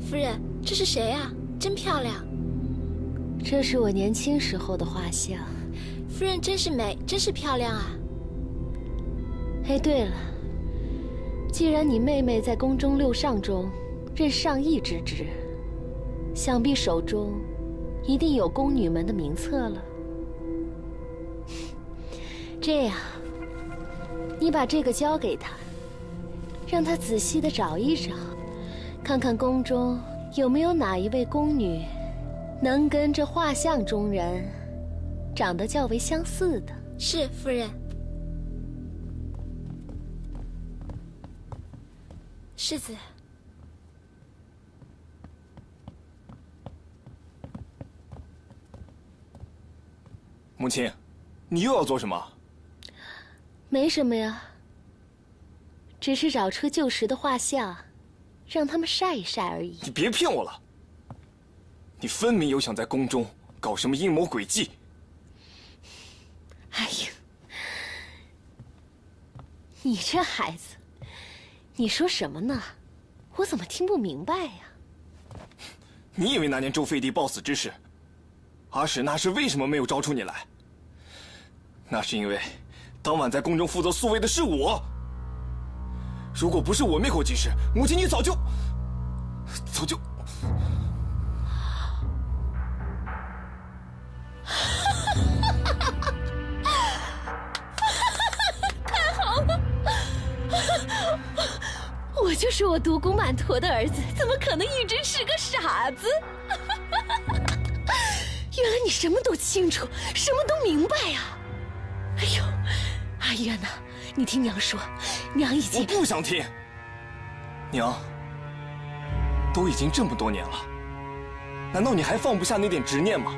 夫人，这是谁啊？真漂亮。这是我年轻时候的画像。夫人真是美，真是漂亮啊。哎，对了，既然你妹妹在宫中六上中任上议之职，想必手中一定有宫女们的名册了。这样，你把这个交给她，让她仔细的找一找，看看宫中有没有哪一位宫女能跟这画像中人长得较为相似的。是，夫人。世子。母亲，你又要做什么？没什么呀，只是找出旧时的画像，让他们晒一晒而已。你别骗我了！你分明有想在宫中搞什么阴谋诡计。哎呀，你这孩子，你说什么呢？我怎么听不明白呀？你以为那年周废帝暴死之事，阿史那时为什么没有招出你来？那是因为当晚在宫中负责宿卫的是我。如果不是我灭口及时，母亲你早就……太好了！我就说我独孤曼陀的儿子，怎么可能一直是个傻子？原来你什么都清楚，什么都明白呀！哎呦，阿渊呐，你听娘说，娘已经……我不想听。娘，都已经这么多年了，难道你还放不下那点执念吗？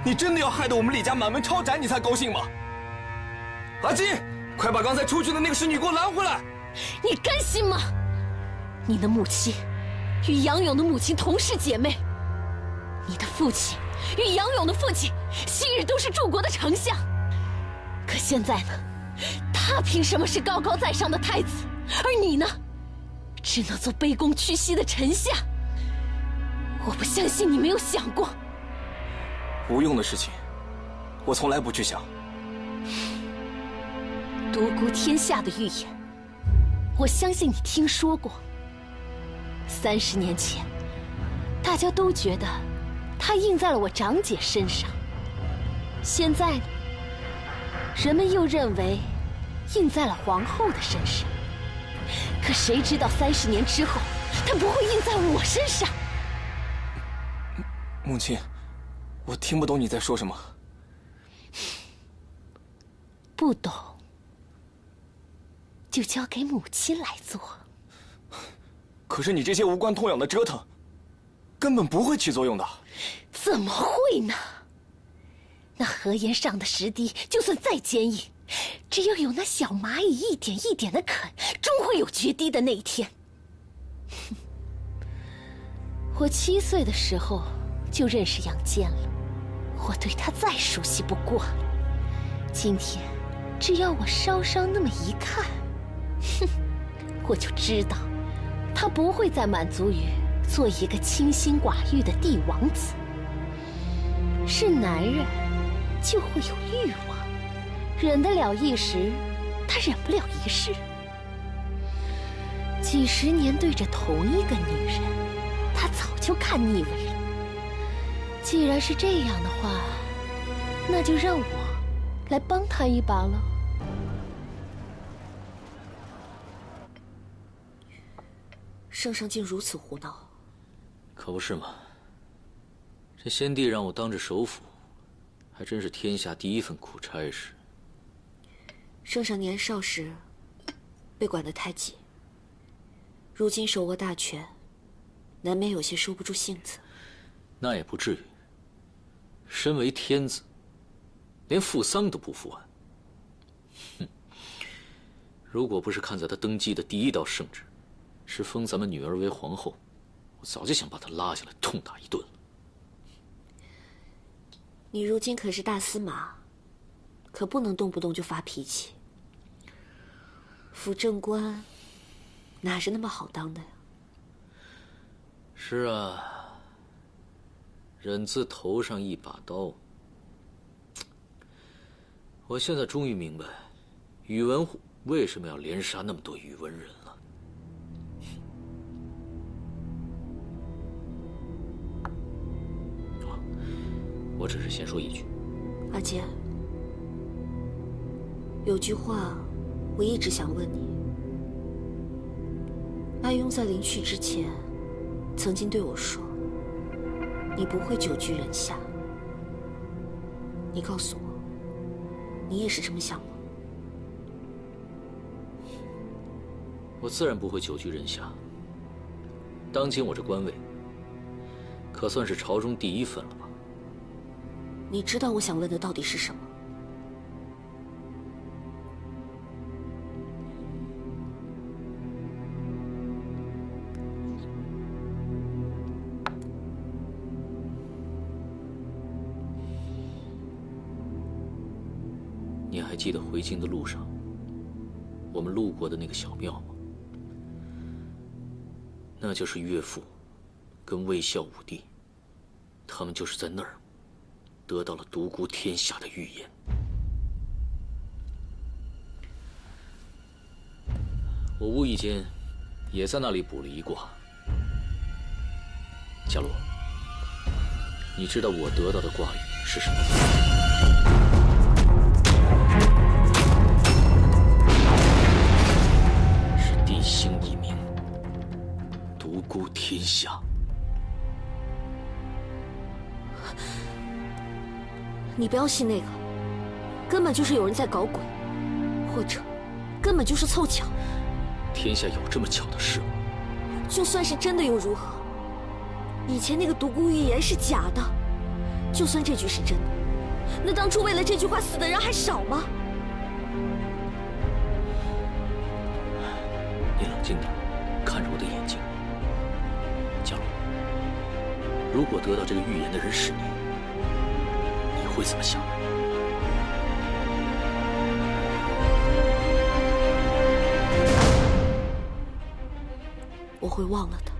你真的要害得我们李家满门抄斩你才高兴吗？阿金，快把刚才出去的那个侍女给我拦回来！你甘心吗？你的母亲与杨勇的母亲同是姐妹，你的父亲与杨勇的父亲昔日都是柱国的丞相，可现在呢，他凭什么是高高在上的太子，而你呢，只能做卑躬屈膝的臣下？我不相信你没有想过。无用的事情，我从来不去想。独孤天下的预言，我相信你听说过。30年前，大家都觉得它印在了我长姐身上。现在呢，人们又认为印在了皇后的身上。可谁知道30年之后，它不会印在我身上？母亲，我听不懂你在说什么。不懂，就交给母亲来做。可是你这些无关痛痒的折腾，根本不会起作用的。怎么会呢？那河沿上的石堤，就算再坚硬，只要有那小蚂蚁一点一点的啃，终会有决堤的那一天。我7岁的时候就认识杨坚了，我对他再熟悉不过了。今天，只要我稍稍那么一看，我就知道，他不会再满足于做一个清心寡欲的帝王子。是男人，就会有欲望，忍得了一时，他忍不了一世。几10年对着同一个女人，他早就看腻味了。既然是这样的话，那就让我来帮他一把了。圣上竟如此胡闹，可不是嘛！这先帝让我当着首辅，还真是天下第一份苦差事。圣上年少时被管得太紧，如今手握大权，难免有些收不住性子。那也不至于。身为天子，连扶丧都不扶完。哼！如果不是看在他登基的第1道圣旨，是封咱们女儿为皇后，我早就想把他拉下来痛打一顿了。你如今可是大司马，可不能动不动就发脾气。辅政官哪是那么好当的呀？是啊，忍字头上一把刀。我现在终于明白，宇文护为什么要连杀那么多宇文人了。我只是先说一句，阿杰，有句话我一直想问你。阿庸在临去之前，曾经对我说：“你不会久居人下。”你告诉我，你也是这么想吗？我自然不会久居人下。当今我这官位，可算是朝中第一份了吧？你知道我想问的到底是什么？你还记得回京的路上，我们路过的那个小庙吗？那就是岳父跟魏孝武帝，他们就是在那儿得到了独孤天下的预言。我无意间也在那里卜了一卦。伽罗，你知道我得到的卦语是什么吗？是地星一名，独孤天下。你不要信那个，根本就是有人在搞鬼，或者根本就是凑巧。天下有这么巧的事吗？就算是真的又如何？以前那个独孤预言是假的，就算这句是真的，那当初为了这句话死的人还少吗？你冷静点，看着我的眼睛。伽罗，如果得到这个预言的人是你，你会怎么想？我会忘了的。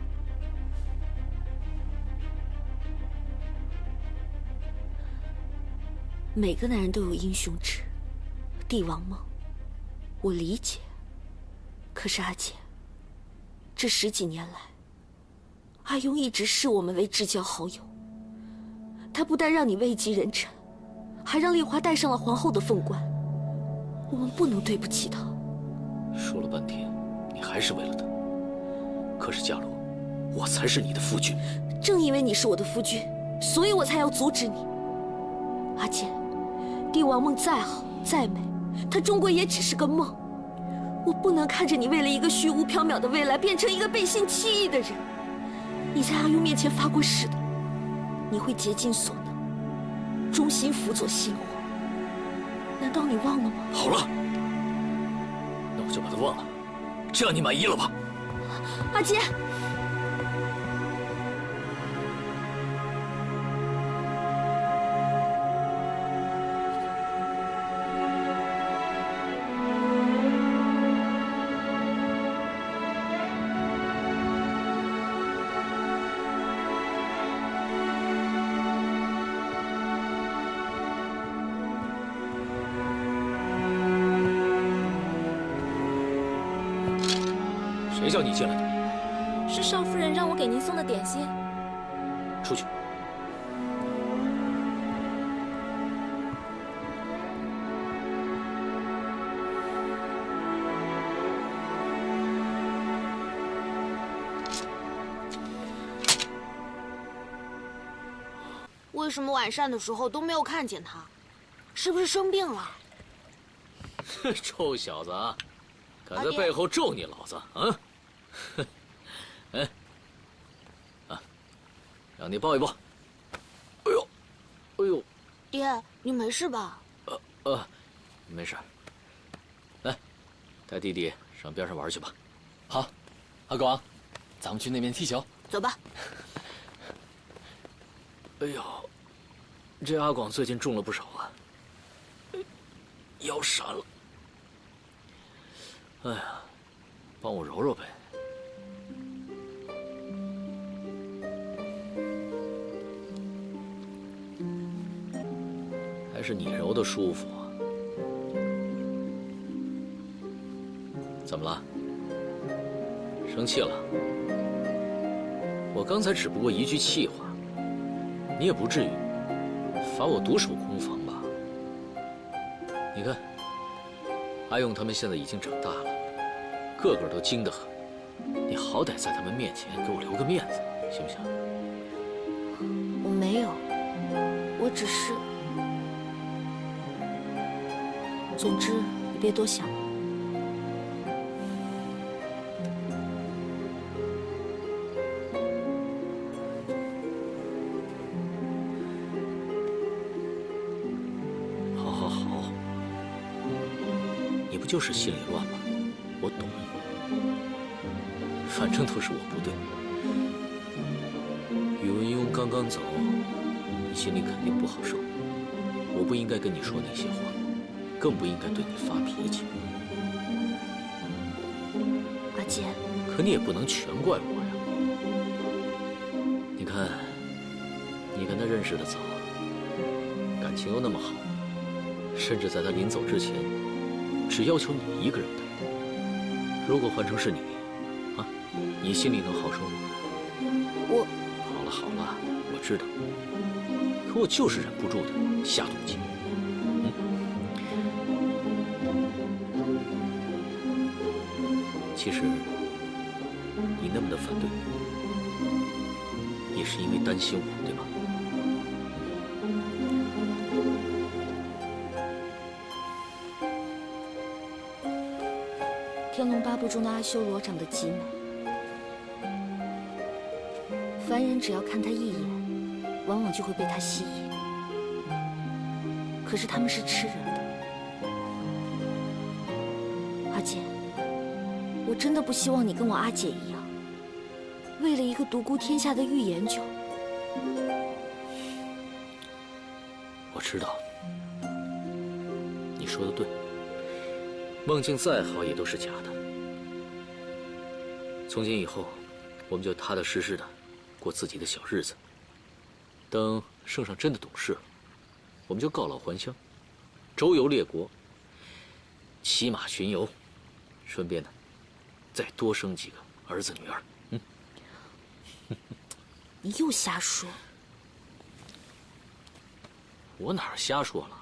每个男人都有英雄志，帝王梦，我理解。可是阿姐，这10几年来，阿庸一直视我们为至交好友。他不但让你位极人臣，还让丽华戴上了皇后的凤冠。我们不能对不起他。说了半天，你还是为了他。可是伽罗，我才是你的夫君。正因为你是我的夫君，所以我才要阻止你。阿姐，帝王梦再好再美，它终归也只是个梦。我不能看着你为了一个虚无缥缈的未来，变成一个背信弃义的人。你在阿庸面前发过誓的，你会竭尽所能，忠心辅佐新皇。难道你忘了吗？好了，那我就把他忘了，这样你满意了吧？阿杰。谁叫你进来的？是少夫人让我给您送的点心。出去。为什么晚膳的时候都没有看见他？是不是生病了？臭小子啊，敢在背后咒你老子啊！哎，啊，让你抱一抱。哎呦，哎呦，爹，你没事吧？没事。来，带弟弟上边上玩去吧。好，阿广，咱们去那边踢球。走吧。哎呦，这阿广最近重了不少啊，腰闪了。哎呀，帮我揉揉呗。还是你揉的舒服啊？怎么了？生气了？我刚才只不过一句气话，你也不至于罚我独守空房吧？你看，阿勇他们现在已经长大了，个个都精得很，你好歹在他们面前给我留个面子，行不行？我没有，我只是……总之，你别多想。好好好，你不就是心里乱吗？我懂，反正都是我不对。宇文邕刚刚走，你心里肯定不好受。我不应该跟你说那些话，更不应该对你发脾气。阿杰，可你也不能全怪我呀。你看，你跟他认识的早，感情又那么好，甚至在他临走之前，只要求你一个人带。如果换成是你，啊，你心里能好受吗？我……好了好了，我知道，可我就是忍不住的下赌气。其实，你那么的反对，也是因为担心我，对吧？《天龙八部》中的阿修罗长得极美，凡人只要看他一眼，往往就会被他吸引。可是他们是吃人的，阿姐，我真的不希望你跟我阿姐一样，为了一个独孤天下的预言酒。我知道，你说的对。梦境再好也都是假的。从今以后，我们就踏踏实实的过自己的小日子。等圣上真的懂事了，我们就告老还乡，周游列国，骑马巡游，顺便呢，再多生几个儿子女儿。你又瞎说！我哪儿瞎说了？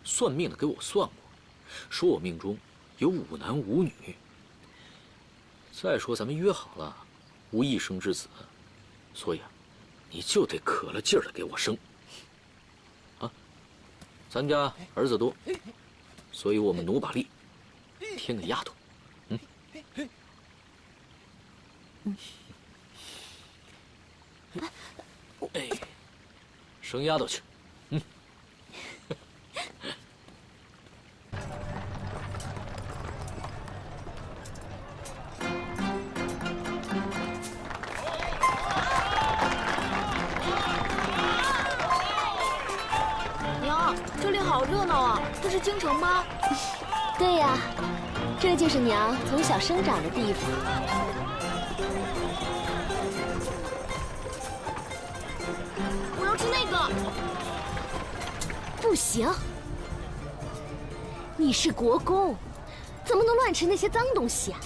算命的给我算过，说我命中有5男5女。再说咱们约好了，无一生之子，所以啊，你就得可了劲儿的给我生。啊，咱家儿子多，所以我们努把力，添个丫头。哎，生丫头去。娘，这里好热闹啊！这是京城吗？对呀，这就是娘从小生长的地方。我要吃那个。不行，你是国公，怎么能乱吃那些脏东西啊？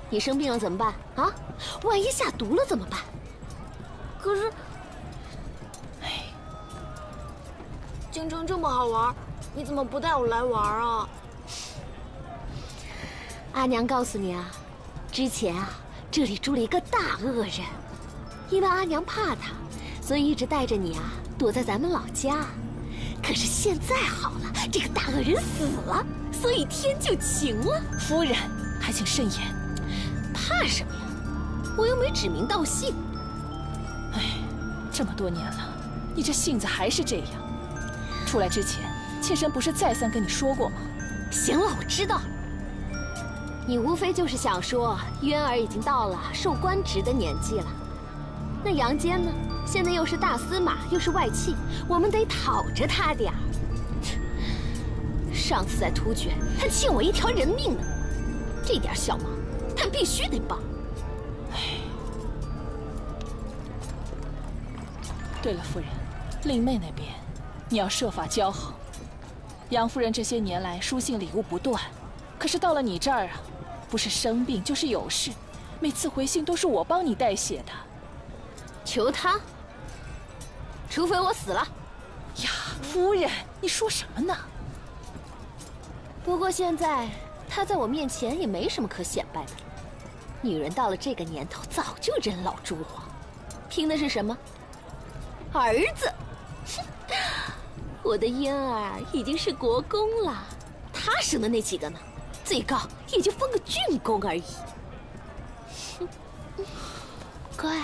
你生病了怎么办啊？万一下毒了怎么办？可是，京城这么好玩，你怎么不带我来玩啊？阿娘告诉你啊，之前啊，这里住了一个大恶人，因为阿娘怕他，所以一直带着你啊躲在咱们老家。可是现在好了，这个大恶人死了，所以天就晴了。夫人，还请慎言。怕什么呀？我又没指名道姓。这么多年了，你这性子还是这样。出来之前，妾身不是再三跟你说过吗？行了，我知道了。你无非就是想说，渊儿已经到了受官职的年纪了。那杨坚呢？现在又是大司马，又是外戚，我们得讨着他点儿。上次在突厥，他欠我一条人命呢，这点小忙，他必须得帮。对了，夫人，令妹那边，你要设法交好。杨夫人这些年来书信礼物不断，可是到了你这儿啊，不是生病就是有事，每次回信都是我帮你代写的。求他，除非我死了。呀，夫人，你说什么呢？不过现在他在我面前也没什么可显摆的。女人到了这个年头，早就人老珠黄，拼的是什么？儿子。我的嫣儿已经是国公了，他生的那几个呢，最高也就封个郡公而已。乖，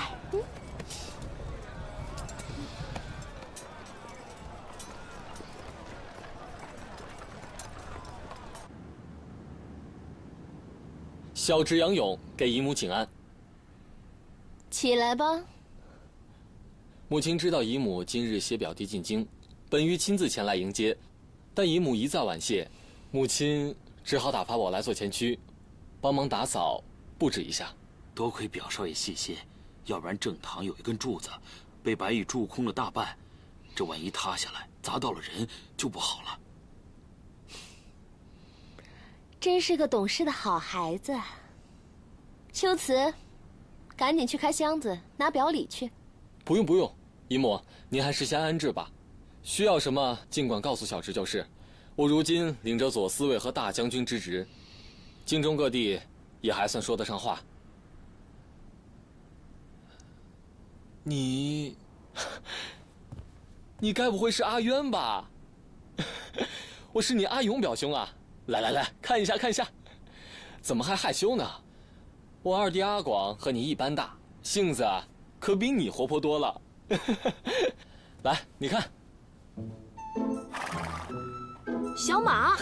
小侄杨勇给姨母请安。起来吧。母亲知道姨母今日携表弟进京，本欲亲自前来迎接，但姨母一再婉谢，母亲只好打发我来做前驱，帮忙打扫布置一下。多亏表少爷细心，要不然正堂有一根柱子，被白玉蛀空了大半，这万一塌下来砸到了人就不好了。真是个懂事的好孩子。秋瓷，赶紧去开箱子拿表里去。不用不用，姨母您还是先安置吧，需要什么尽管告诉小侄就是。我如今领着左司卫和大将军之职，京中各地也还算说得上话。你该不会是阿渊吧？我是你阿勇表兄啊！来来来，看一下看一下，怎么还害羞呢？我二弟阿广和你一般大，性子啊可比你活泼多了。来，你看，小马，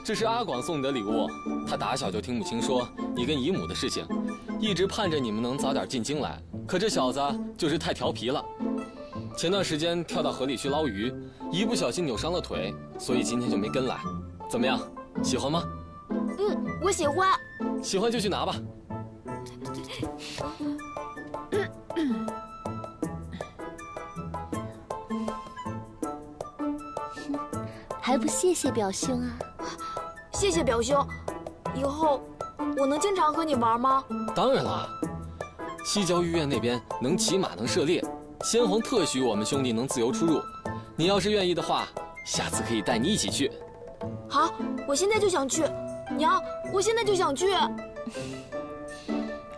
这是阿广送你的礼物。他打小就听母亲说你跟姨母的事情，一直盼着你们能早点进京来。可这小子就是太调皮了，前段时间跳到河里去捞鱼，一不小心扭伤了腿，所以今天就没跟来。怎么样，喜欢吗？我喜欢。喜欢就去拿吧。还不谢谢表兄啊？谢谢表兄，以后我能经常和你玩吗？当然啦，西郊御苑那边能骑马能射猎，先皇特许我们兄弟能自由出入。你要是愿意的话，下次可以带你一起去。好，我现在就想去。娘，我现在就想去。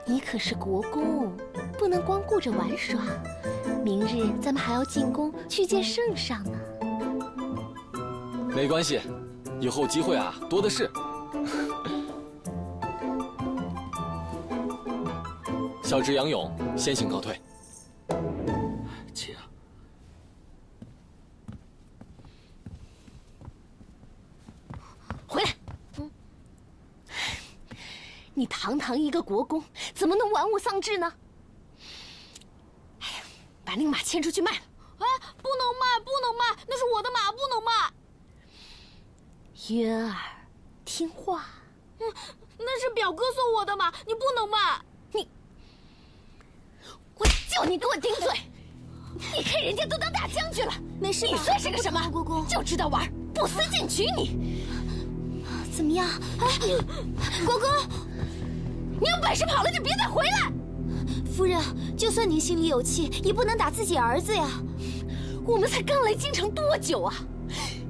你可是国公，不能光顾着玩耍。明日咱们还要进宫去见圣上呢。没关系，以后机会啊多的是。小侄杨勇先行告退。且回来。你堂堂一个国公，怎么能玩物丧志呢？哎呀，把那个马牵出去卖了。哎，不能卖，不能卖，那是我的马，不能卖。渊儿，听话。那是表哥送我的马，你不能卖。我叫你给我顶嘴！你看人家都当大将军了，没事，你算是个什么？国公就知道玩，不思进取你。怎么样？哎，国公，你有本事跑了就别再回来。夫人，就算您心里有气，也不能打自己儿子呀。我们才刚来京城多久啊？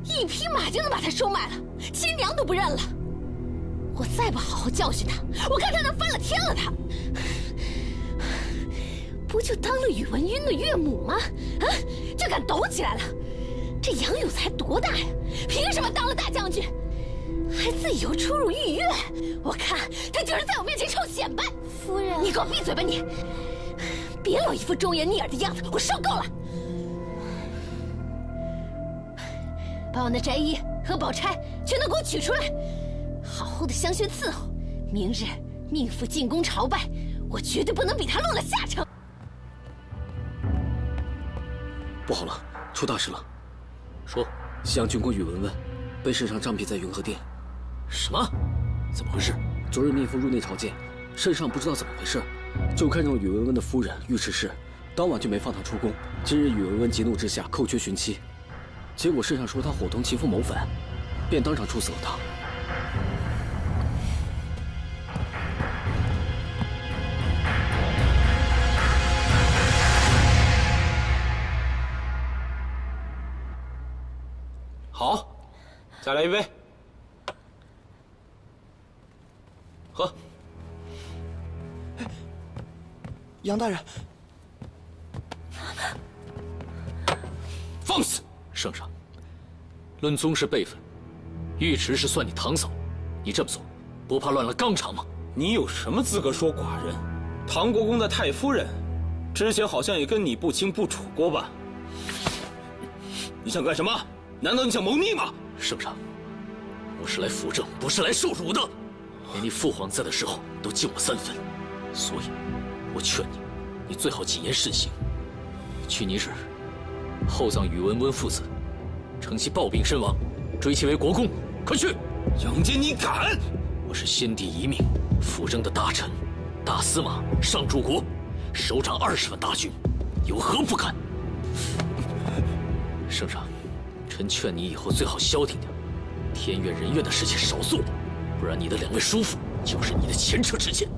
一匹马就能把他收买了，亲娘都不认了。我再不好好教训他，我看他能翻了天了他。不就当了宇文赟的岳母吗？啊，就敢抖起来了！这杨勇才多大呀？凭什么当了大将军，还自由出入御苑？我看他就是在我面前臭显摆。夫人，你给我闭嘴吧你！别老一副忠言逆耳的样子，我受够了。把我那斋衣和宝钗全都给我取出来，好好的相宣伺候。明日命妇进宫朝拜，我绝对不能比他落了下乘。不好了，出大事了！说，西洋军官宇文文被圣上杖毙在云和殿。什么？怎么回事？昨日命妇入内朝见，圣上不知道怎么回事，就看中了宇文文的夫人尉迟氏，当晚就没放她出宫。今日宇文文急怒之下扣缺寻妻。结果圣上说他伙同其父谋反，便当场处死了他。好，再来一杯，喝。杨大人，放肆！圣上，论宗室辈分，尉迟是算你堂嫂，你这么做，不怕乱了纲常吗？你有什么资格说寡人？唐国公的太夫人，之前好像也跟你不清不楚过吧？你想干什么？难道你想谋逆吗？圣上，我是来辅政，不是来受辱的。连你父皇在的时候都敬我3分，所以，我劝你，你最好谨言慎行。去年日，厚葬宇文温父子，乘其暴病身亡，追其为国公，快去！杨坚，你敢！我是先帝遗命辅政的大臣，大司马上柱国，手掌20万大军，有何不敢？圣上，臣劝你以后最好消停点，天怨人怨的事情少做，不然你的2位叔父就是你的前车之鉴。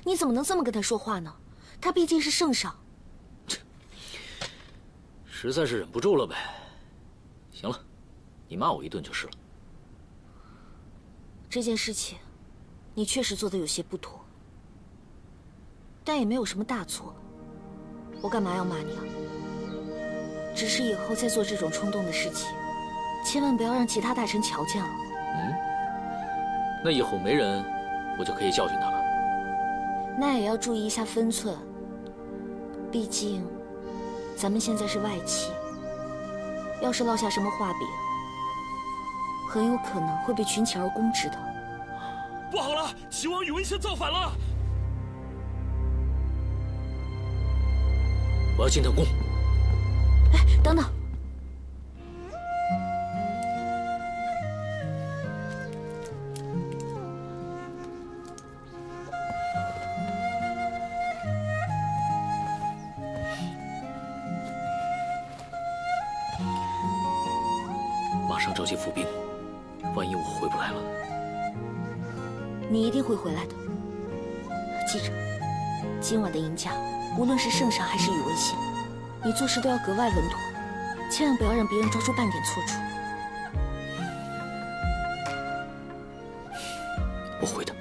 你怎么能这么跟他说话呢？他毕竟是圣上。实在是忍不住了呗。行了，你骂我一顿就是了。这件事情，你确实做得有些不妥，但也没有什么大错。我干嘛要骂你啊？只是以后再做这种冲动的事情，千万不要让其他大臣瞧见了。那以后没人，我就可以教训他了。那也要注意一下分寸，毕竟咱们现在是外戚，要是落下什么话柄，很有可能会被群起而攻之的。不好了，齐王宇文宪造反了！我要进特宫。哎，等等。马上召集伏兵，万一我回不来了，你一定会回来的。记着，今晚的赢家，无论是圣上还是宇文宪，你做事都要格外稳妥，千万不要让别人抓住半点错处。我会的。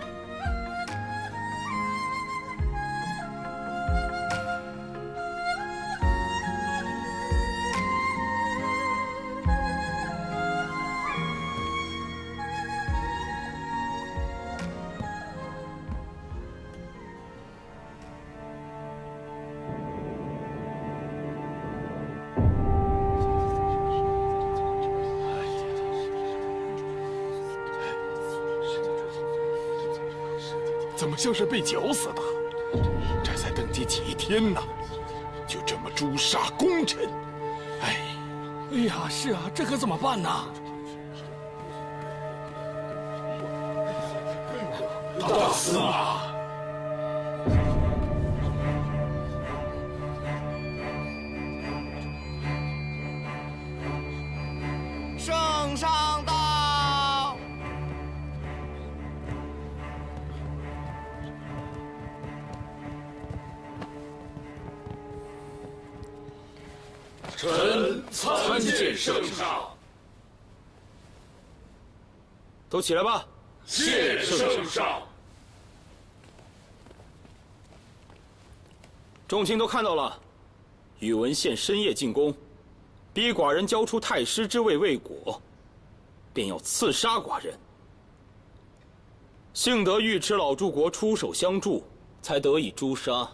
怎么像是被绞死的？这才登基几天呢，就这么诛杀功臣？哎呀，是啊，这可怎么办呢？大司马，圣上到！臣参见圣上。都起来吧。谢圣上。众卿都看到了，宇文宪深夜进宫，逼寡人交出太师之位未果，便要刺杀寡人。幸得尉迟老柱国出手相助，才得以诛杀。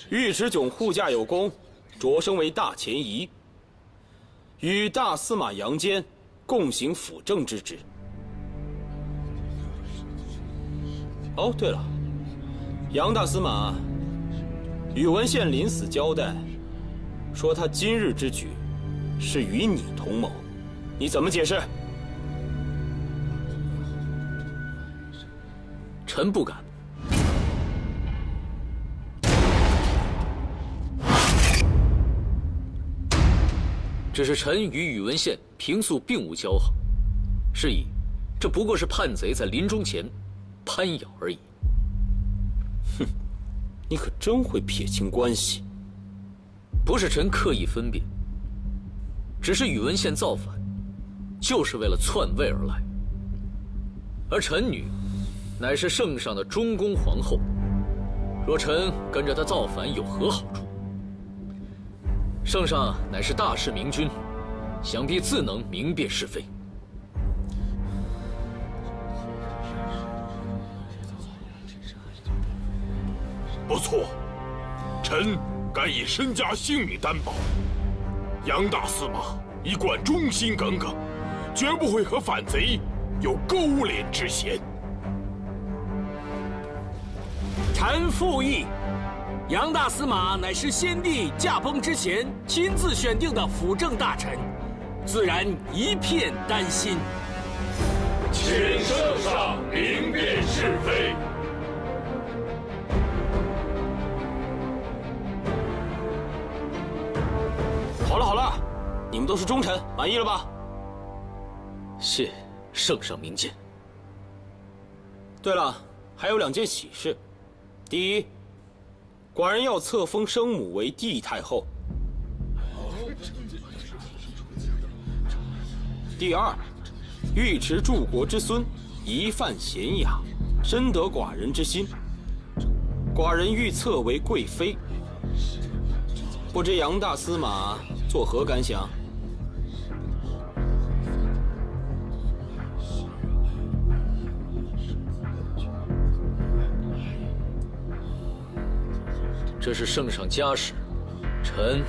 尉迟迥护驾有功，擢升为大前仪，与大司马杨坚共行辅政之职。哦，对了，杨大司马，宇文宪临死交代，说他今日之举是与你同谋，你怎么解释？臣不敢。只是臣与宇文宪平素并无交好，是以这不过是叛贼在临终前攀咬而已。哼，你可真会撇清关系。不是臣刻意分辨，只是宇文宪造反，就是为了篡位而来。而臣女，乃是圣上的中宫皇后，若臣跟着他造反有何好处？圣上乃是大事明君，想必自能明辨是非。不错，臣敢以身家性命担保，杨大司马一贯忠心耿耿，绝不会和反贼有勾连之嫌。臣附议，杨大司马乃是先帝驾崩之前亲自选定的辅政大臣，自然一片担心。请圣上明辨是非。好了好了，你们都是忠臣，满意了吧？谢圣上明鉴。对了，还有2件喜事。第一，寡人要册封生母为帝太后。第二，尉迟柱国之孙，一犯娴雅，深得寡人之心，寡人欲册为贵妃。不知杨大司马作何感想？这是圣上家事，臣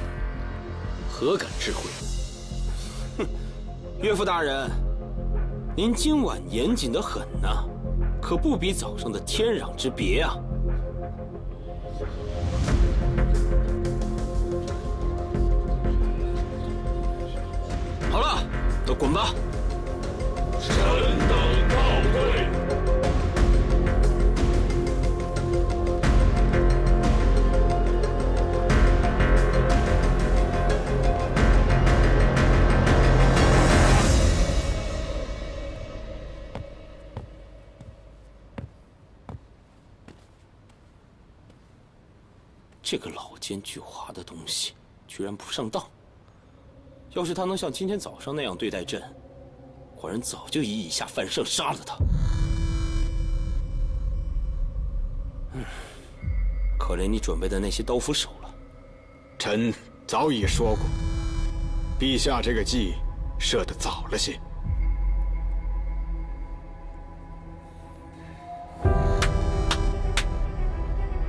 何敢知会？哼，岳父大人，您今晚严谨得很呐，可不比早上的天壤之别啊！好了，都滚吧！臣等告退。这个老奸巨猾的东西，居然不上当！要是他能像今天早上那样对待朕，寡人早就以下犯上杀了他。可怜你准备的那些刀斧手了。臣早已说过，陛下这个计设得早了些。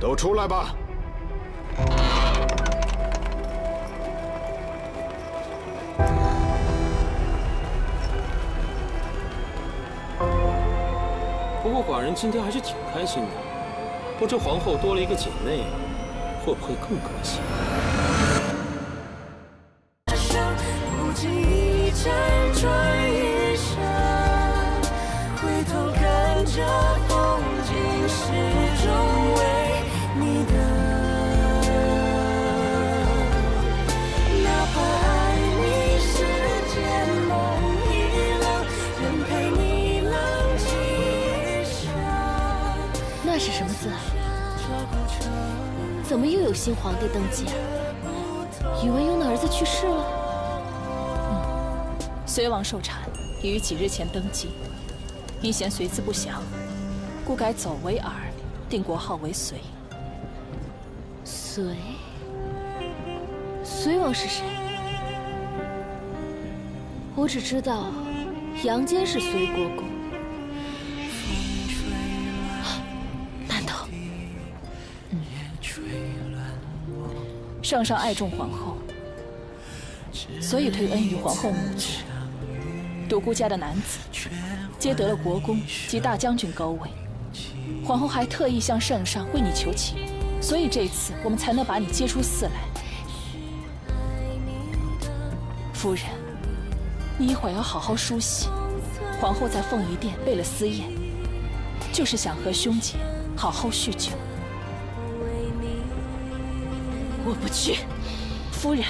都出来吧。不过寡人今天还是挺开心的，不知皇后多了一个姐妹，会不会更高兴？不经意辗转一生，回头看这风景，始终为你等。哪怕爱你世间梦已冷，仍陪你浪迹一生。那是什么字啊？怎么又有新皇帝登基啊？宇文邕的儿子去世了？隋王受禅，已于几日前登基，因嫌隋字不详，故改走为尔，定国号为隋。隋？隋王是谁？我只知道杨坚是隋国公。难道？圣上爱重皇后，所以推恩于皇后母子。独孤家的男子皆得了国公及大将军高位，皇后还特意向圣上为你求情，所以这次我们才能把你接出寺来。夫人，你一会儿要好好梳洗。皇后在凤仪殿备了私宴，就是想和兄姐好好叙旧。我不去。夫人，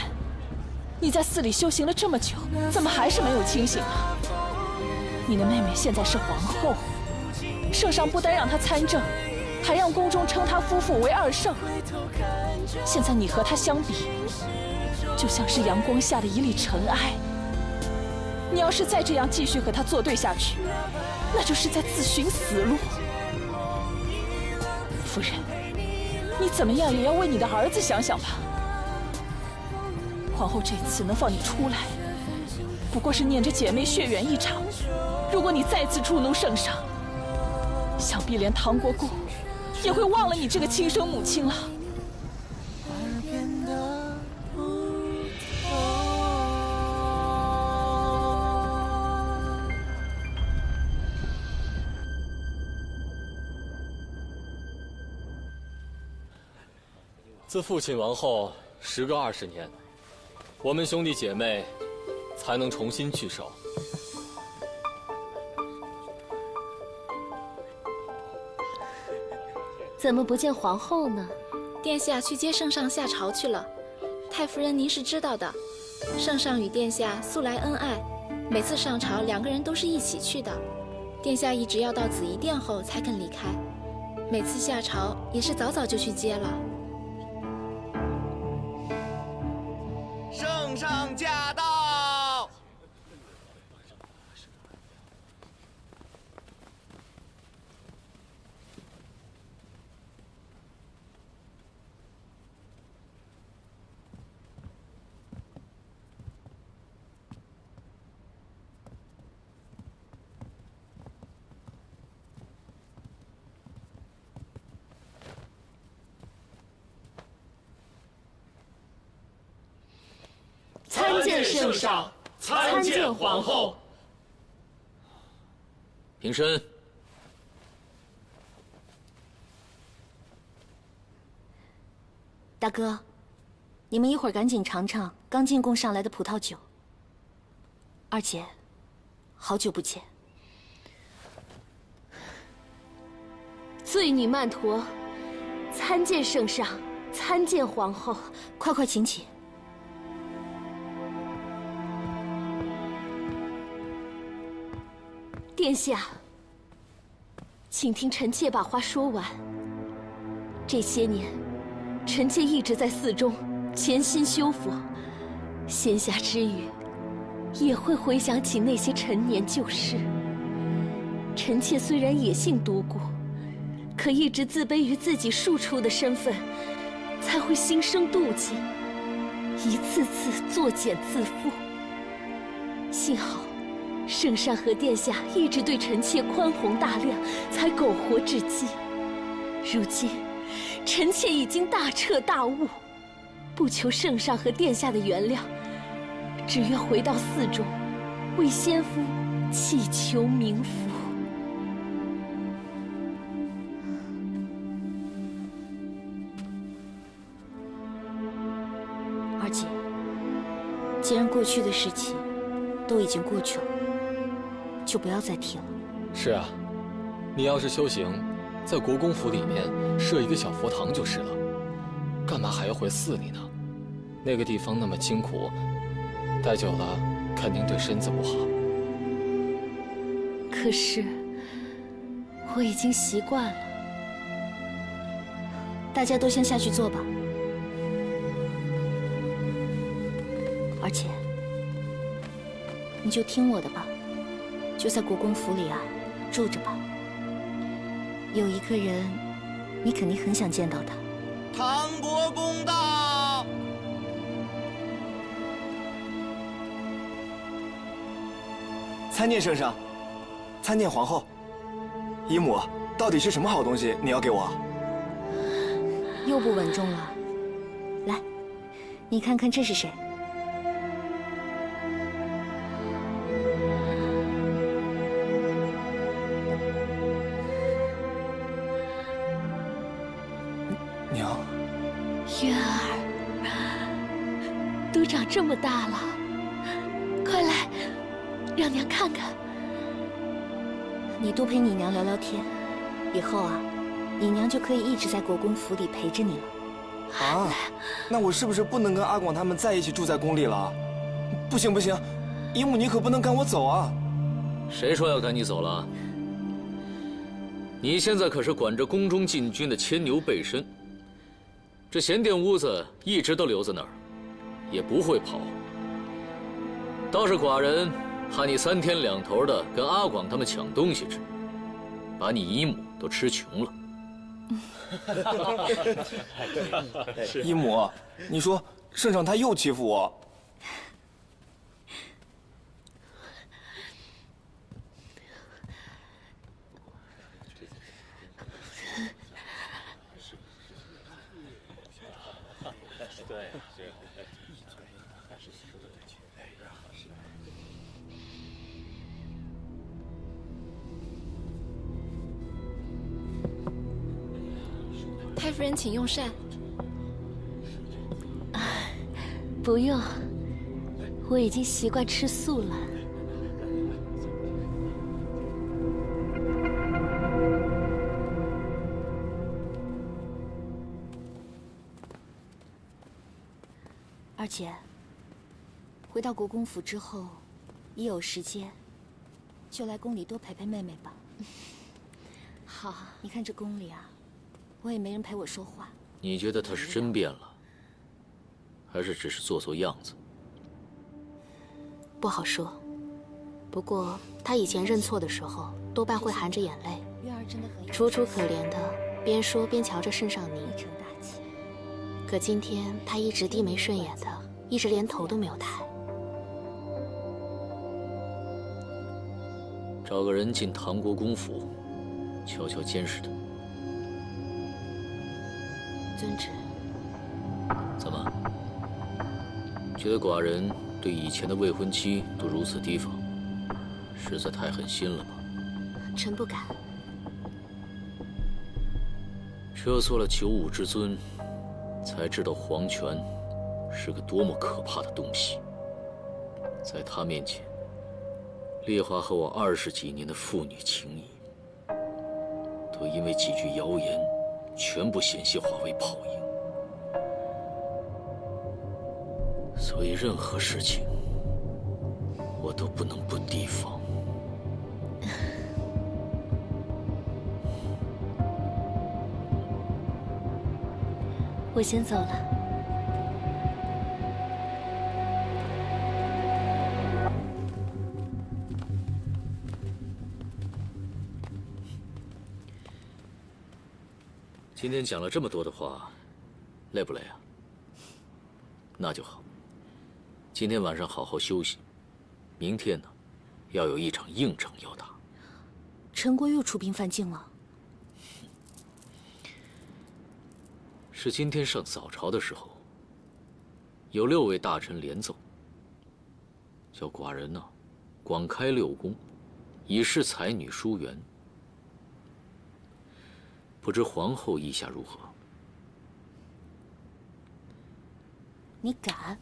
你在寺里修行了这么久，怎么还是没有清醒啊？你的妹妹现在是皇后，圣上不单让她参政，还让宫中称她夫妇为二圣。现在你和她相比，就像是阳光下的一粒尘埃。你要是再这样继续和她作对下去，那就是在自寻死路。夫人，你怎么样也要为你的儿子想想吧。皇后这次能放你出来，不过是念着姐妹血缘一场。如果你再次触怒圣上，想必连唐国公也会忘了你这个亲生母亲了。自父亲亡后时隔20年，我们兄弟姐妹才能重新聚首。怎么不见皇后呢？殿下去接圣上下朝去了。太夫人，您是知道的，圣上与殿下素来恩爱，每次上朝2个人都是一起去的。殿下一直要到紫夷殿后才肯离开，每次下朝也是早早就去接了。圣上驾到！参见圣上，参见皇后。平身。大哥，你们一会儿赶紧尝尝刚进贡上来的葡萄酒。二姐，好久不见。罪女曼陀，参见圣上，参见皇后。快快请起。殿下，请听臣妾把话说完。这些年，臣妾一直在寺中潜心修佛，闲暇之余，也会回想起那些陈年旧事。臣妾虽然野性独孤，可一直自卑于自己庶出的身份，才会心生妒忌，一次次作茧自缚。幸好圣上和殿下一直对臣妾宽宏大量，才苟活至今。如今，臣妾已经大彻大悟，不求圣上和殿下的原谅，只愿回到寺中，为先夫祈求冥福。二姐，既然过去的事情都已经过去了，就不要再提了。是啊，你要是修行，在国公府里面设一个小佛堂就是了，干嘛还要回寺里呢？那个地方那么清苦，待久了肯定对身子不好。可是我已经习惯了。大家都先下去坐吧。而且，你就听我的吧，就在国公府里啊住着吧。有一个人，你肯定很想见到他。唐国公到！参见圣上，参见皇后。姨母，到底是什么好东西你要给我？又不稳重了。来，你看看这是谁？娘，月儿，都长这么大了，让娘看看。你多陪你娘聊聊天，以后啊，你娘就可以一直在国公府里陪着你了。啊，那我是不是不能跟阿广他们在一起住在宫里了？不行不行，姨母你可不能赶我走啊！谁说要赶你走了？你现在可是管着宫中禁军的牵牛背身，这咸殿屋子一直都留在那儿，也不会跑。倒是寡人怕你3天2头的跟阿广他们抢东西吃，把你姨母都吃穷了。姨母，你说圣上他又欺负我。太夫人，请用膳。不用，我已经习惯吃素了。二姐，回到国公府之后，一有时间，就来宫里多陪陪妹妹吧。好，你看这宫里啊，我也没人陪我说话。你觉得他是真变了，还是只是做做样子？不好说。不过他以前认错的时候，多半会含着眼泪，楚楚可怜的边说边瞧着圣上您。可今天他一直低眉顺眼的，一直连头都没有抬。找个人进唐国公府，悄悄监视他。遵旨。怎么？觉得寡人对以前的未婚妻都如此提防，实在太狠心了吧？臣不敢。这做了九五之尊，才知道皇权是个多么可怕的东西。在他面前，烈华和我20几年的父女情谊，都因为几句谣言，全部险些化为泡影。所以任何事情，我都不能不提防。我先走了。今天讲了这么多的话，累不累啊？那就好。今天晚上好好休息，明天呢，要有一场硬仗要打。陈国又出兵犯境了。是今天上早朝的时候，有6位大臣连奏，叫寡人呢，广开6宫，以示才女疏缘。不知皇后意下如何？你敢？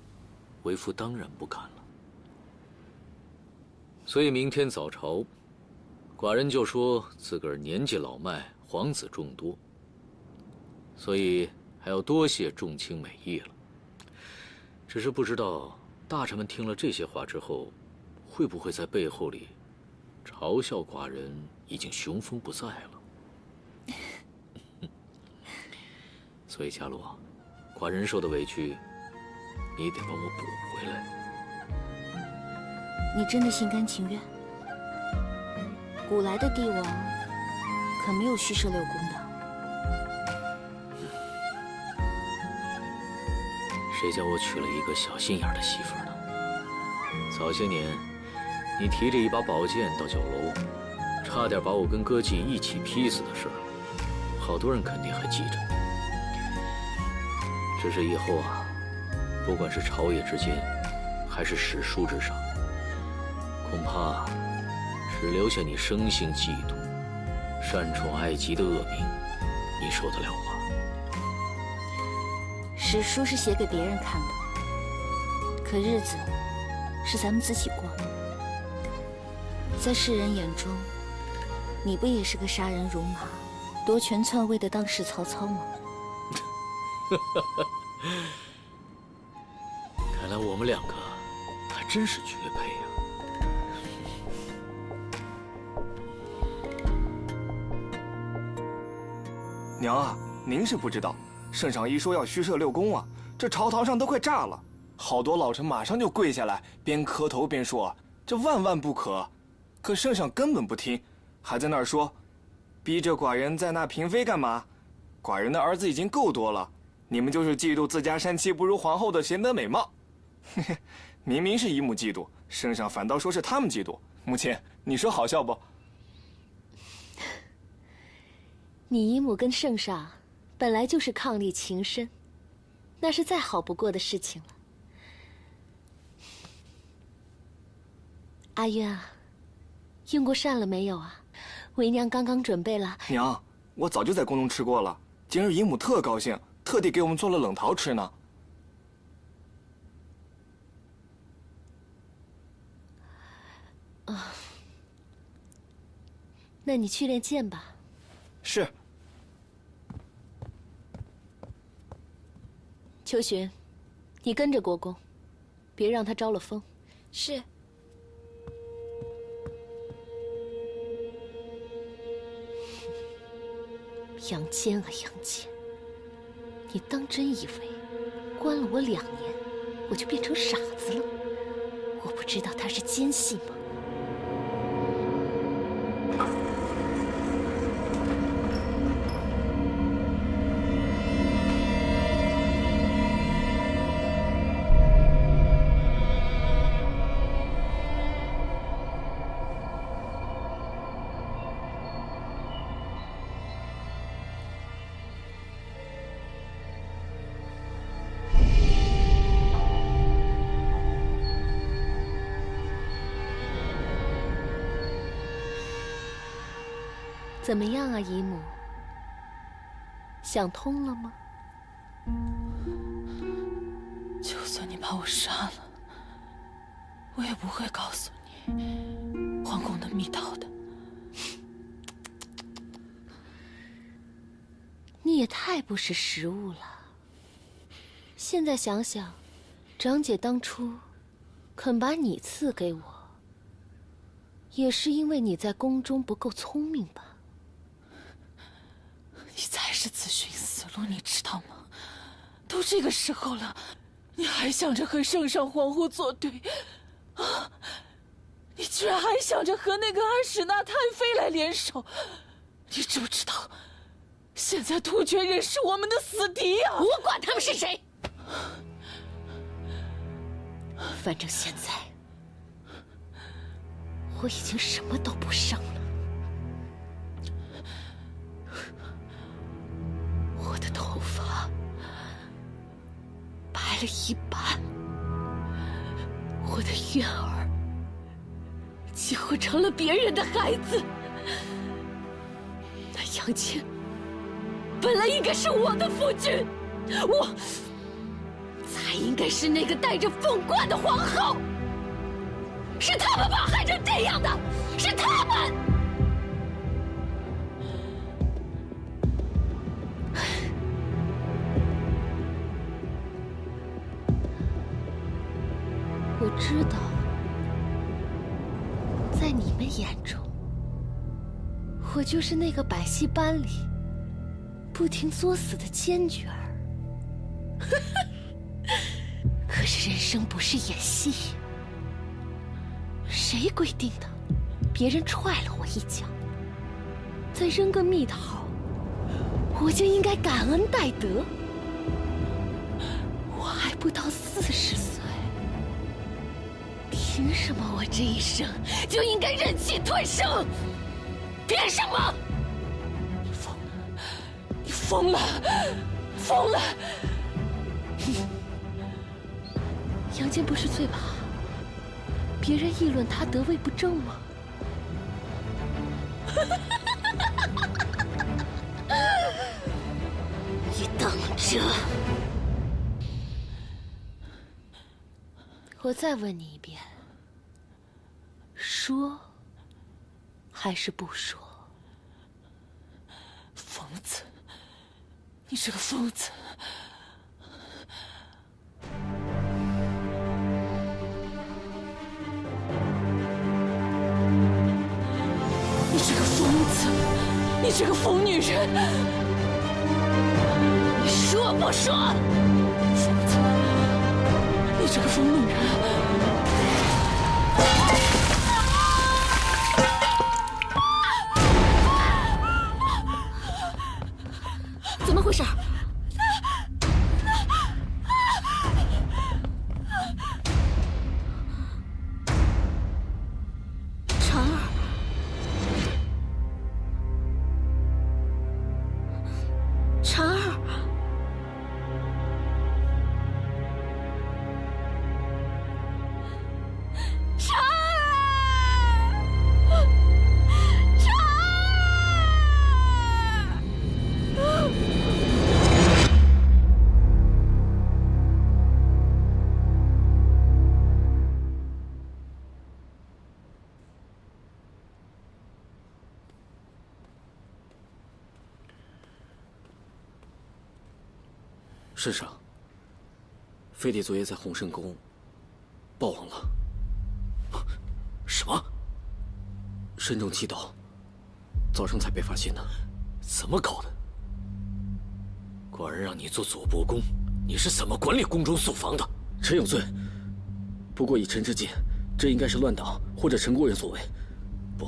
为夫当然不敢了。所以明天早朝，寡人就说自个儿年纪老迈，皇子众多，所以还要多谢重卿美意了。只是不知道大臣们听了这些话之后，会不会在背后里嘲笑寡人已经雄风不在了？所以佳罗，寡人受的委屈，你得帮我补回来。你真的心甘情愿？古来的帝王可没有虚设6宫的。谁叫我娶了一个小心眼的媳妇呢？早些年，你提着一把宝剑到酒楼，差点把我跟歌妓一起劈死的事儿，好多人肯定还记着。只是以后啊，不管是朝野之间，还是史书之上，恐怕只留下你生性嫉妒、擅宠爱姬的恶名，你受得了吗？史书是写给别人看的，可日子是咱们自己过的。在世人眼中，你不也是个杀人如麻、夺权篡位的当世曹操吗？看来我们两个还真是绝配呀！娘啊，您是不知道，圣上一说要虚设六宫啊，这朝堂上都快炸了，好多老臣马上就跪下来，边磕头边说这万万不可。可圣上根本不听，还在那儿说，逼着寡人在那嫔妃干嘛？寡人的儿子已经够多了，你们就是嫉妒自家山妻不如皇后的贤德美貌。嘿嘿，明明是姨母嫉妒，圣上反倒说是他们嫉妒。母亲，你说好笑不？你姨母跟圣上本来就是伉俪情深，那是再好不过的事情了。阿渊啊，用过膳了没有啊？为娘刚刚准备了。娘，我早就在宫中吃过了，今儿姨母特高兴，特地给我们做了冷桃吃呢。啊，那你去练剑吧。是。秋寻，你跟着国公，别让他招了风。是。杨坚啊杨坚，你当真以为关了我2年，我就变成傻子了？我不知道他是奸细吗？怎么样啊，姨母？想通了吗？就算你把我杀了，我也不会告诉你皇宫的密道的。你也太不识时务了。现在想想，长姐当初肯把你赐给我，也是因为你在宫中不够聪明吧？你才是自寻死路，你知道吗？都这个时候了，你还想着和圣上皇后作对，啊！你居然还想着和那个阿史那太妃来联手，你知不知道？现在突厥人是我们的死敌啊！我管他们是谁，反正现在我已经什么都不剩了。我的头发白了一半，我的月儿几乎成了别人的孩子。那杨坚本来应该是我的夫君，我才应该是那个带着凤冠的皇后。是他们把我害成这样的，是他们！我知道，在你们眼中，我就是那个百戏班里不停作死的奸角儿。可是人生不是演戏，谁规定的？别人踹了我一脚，再扔个蜜桃，我就应该感恩戴德。我还不到40岁，凭什么我这一生就应该忍气吞声？凭什么？你疯了！你疯了！疯了！杨坚不是最怕别人议论他得位不正吗？你等着！我再问你一遍，说还是不说？疯子，你是个疯子！你是个疯子！你是个疯女人！你说不说？疯子！你这个疯女人！怎么回事？婵儿，婵儿，婵儿，婵儿。圣上，飞帝昨夜在洪圣宫暴亡了。什么？身中7刀，早上才被发现的。怎么搞的？寡人让你做左伯公，你是怎么管理宫中宿房的？臣有罪。不过以臣之见，这应该是乱党或者陈国人所为。不，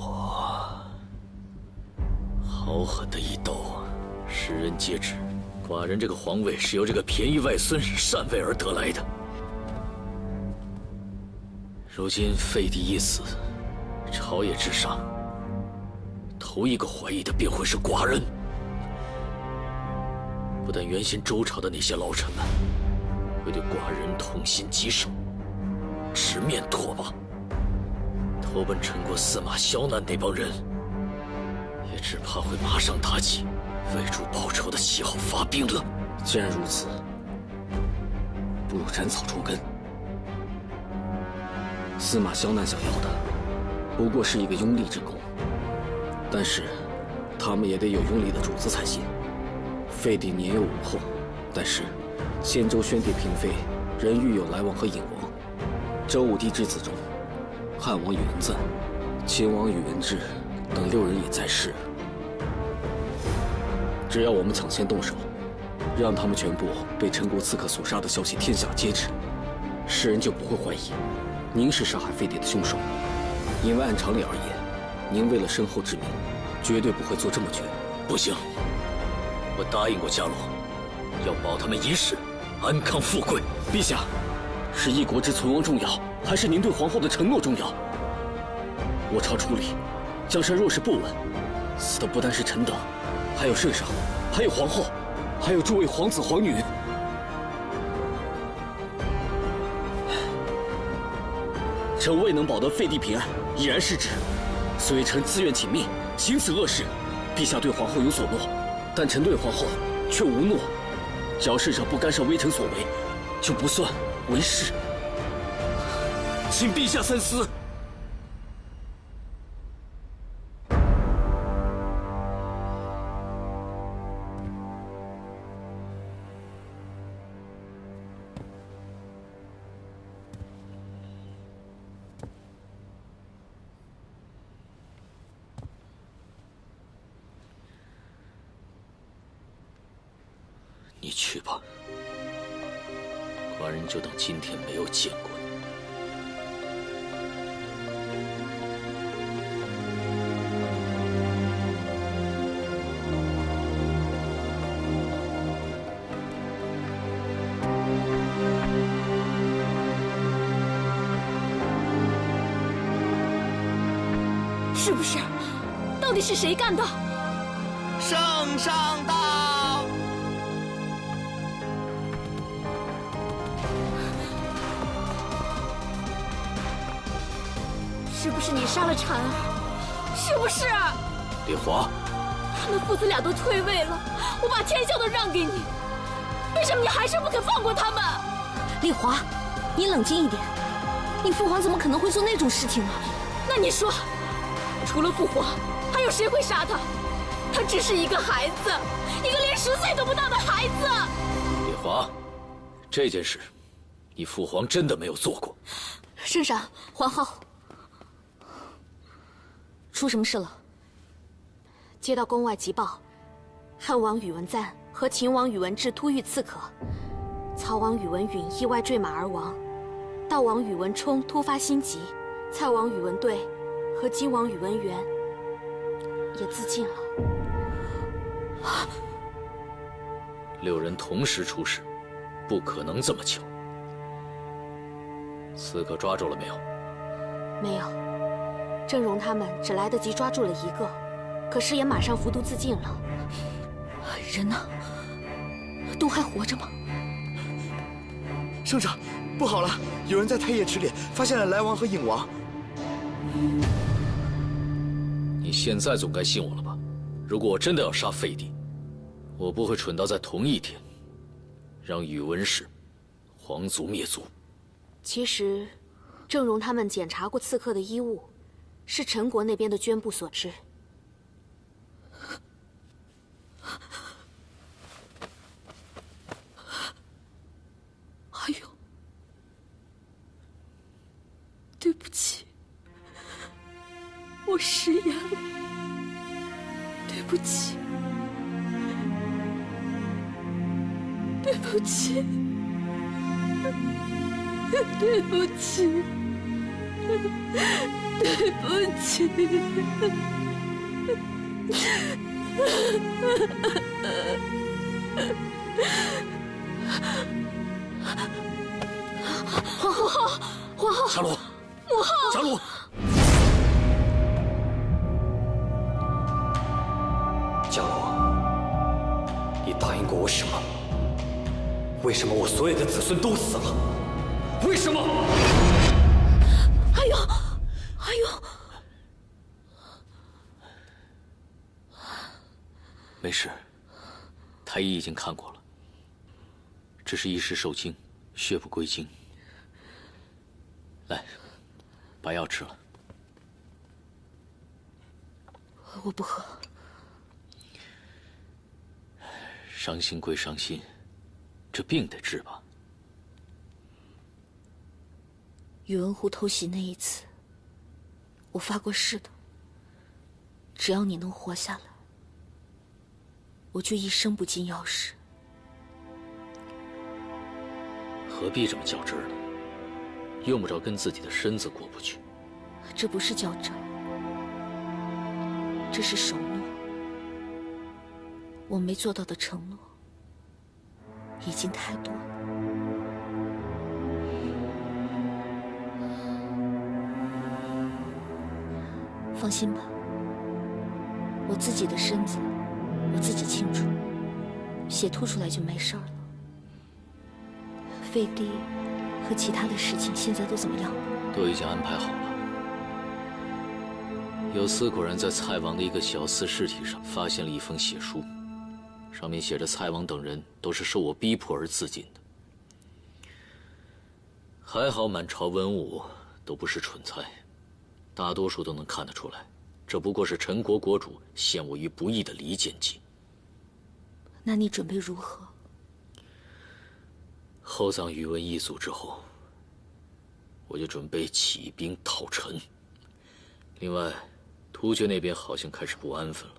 好狠的一刀啊！世人皆知，寡人这个皇位是由这个便宜外孙禅位而得来的。如今废帝一死，朝野之上，头一个怀疑的便会是寡人。不但原先周朝的那些老臣们会对寡人痛心疾首，直面唾罢，投奔陈国司马萧南那帮人，也只怕会马上打起为主报仇的旗号发兵了。既然如此，不如斩草除根。司马萧南想要的不过是一个拥立之功，但是他们也得有拥立的主子才行。废帝年幼无后，但是先周宣帝嫔妃仍育有来往和尹王。周武帝之子中，汉王宇文赞、秦王宇文智等6人也在世。只要我们抢先动手，让他们全部被陈国刺客所杀的消息天下皆知，世人就不会怀疑您是杀害废帝的凶手。因为按常理而言，您为了身后之名，绝对不会做这么绝。不行，我答应过家罗，要保他们一世安康富贵。陛下，是一国之存亡重要，还是您对皇后的承诺重要？我朝处理，江山若是不稳，死的不单是臣等，还有圣上，还有皇后，还有诸位皇子皇女。臣未能保得废帝平安，已然失职，所以臣自愿请命，行此恶事。陛下对皇后有所诺，但臣对皇后却无诺。只要圣上不干涉微臣所为，就不算为是。请陛下三思。你去吧，寡人就当今天没有见过你。是不是？到底是谁干的？圣上到！是不是你杀了婵儿？是不是？李华，他们父子俩都退位了，我把天下都让给你，为什么你还是不肯放过他们？丽华，你冷静一点，你父皇怎么可能会做那种事情呢？那你说，除了父皇，还有谁会杀他？他只是一个孩子，一个连10岁都不到的孩子。丽华，这件事，你父皇真的没有做过。圣上，皇后，出什么事了？接到宫外急报，汉王宇文赞和秦王宇文智突遇刺客，曹王宇文允意外坠马而亡，悼王宇文冲突发心疾，蔡王宇文兑和金王宇文元也自尽了。6人同时出事，不可能这么巧。刺客抓住了没有？没有，郑荣他们只来得及抓住了1个，可是也马上服毒自尽了。人呢？都还活着吗？圣上，不好了！有人在太液池里发现了来王和影王。你现在总该信我了吧？如果我真的要杀废帝，我不会蠢到在同一天让宇文氏皇族灭族。其实，郑荣他们检查过刺客的衣物，是陈国那边的捐部所知。阿勇，对不起，我食言了，对不起，对不起，对不起，对不起。皇后，皇后，沙罗，母后，沙罗，伽罗，你答应过我什么？为什么我所有的子孙都死了？为什么？阿勇，阿勇，没事，太医已经看过了，只是一时受惊，血不归经。来，把药吃了。我不喝。伤心归伤心，这病得治吧。宇文护偷袭那一次，我发过誓的，只要你能活下来，我就一生不进药室。何必这么较真儿呢？用不着跟自己的身子过不去。这不是较真，这是守诺。我没做到的承诺已经太多了。放心吧，我自己的身子我自己清楚，血吐出来就没事儿了。废帝和其他的事情现在都怎么样了？都已经安排好了。有司果然在蔡王的一个小厮尸体上发现了一封血书，上面写着蔡王等人都是受我逼迫而自尽的。还好满朝文武都不是蠢材，大多数都能看得出来，这不过是陈国国主陷我于不义的离间计。那你准备如何？厚葬宇文一族之后，我就准备起兵讨陈。另外，突厥那边好像开始不安分了，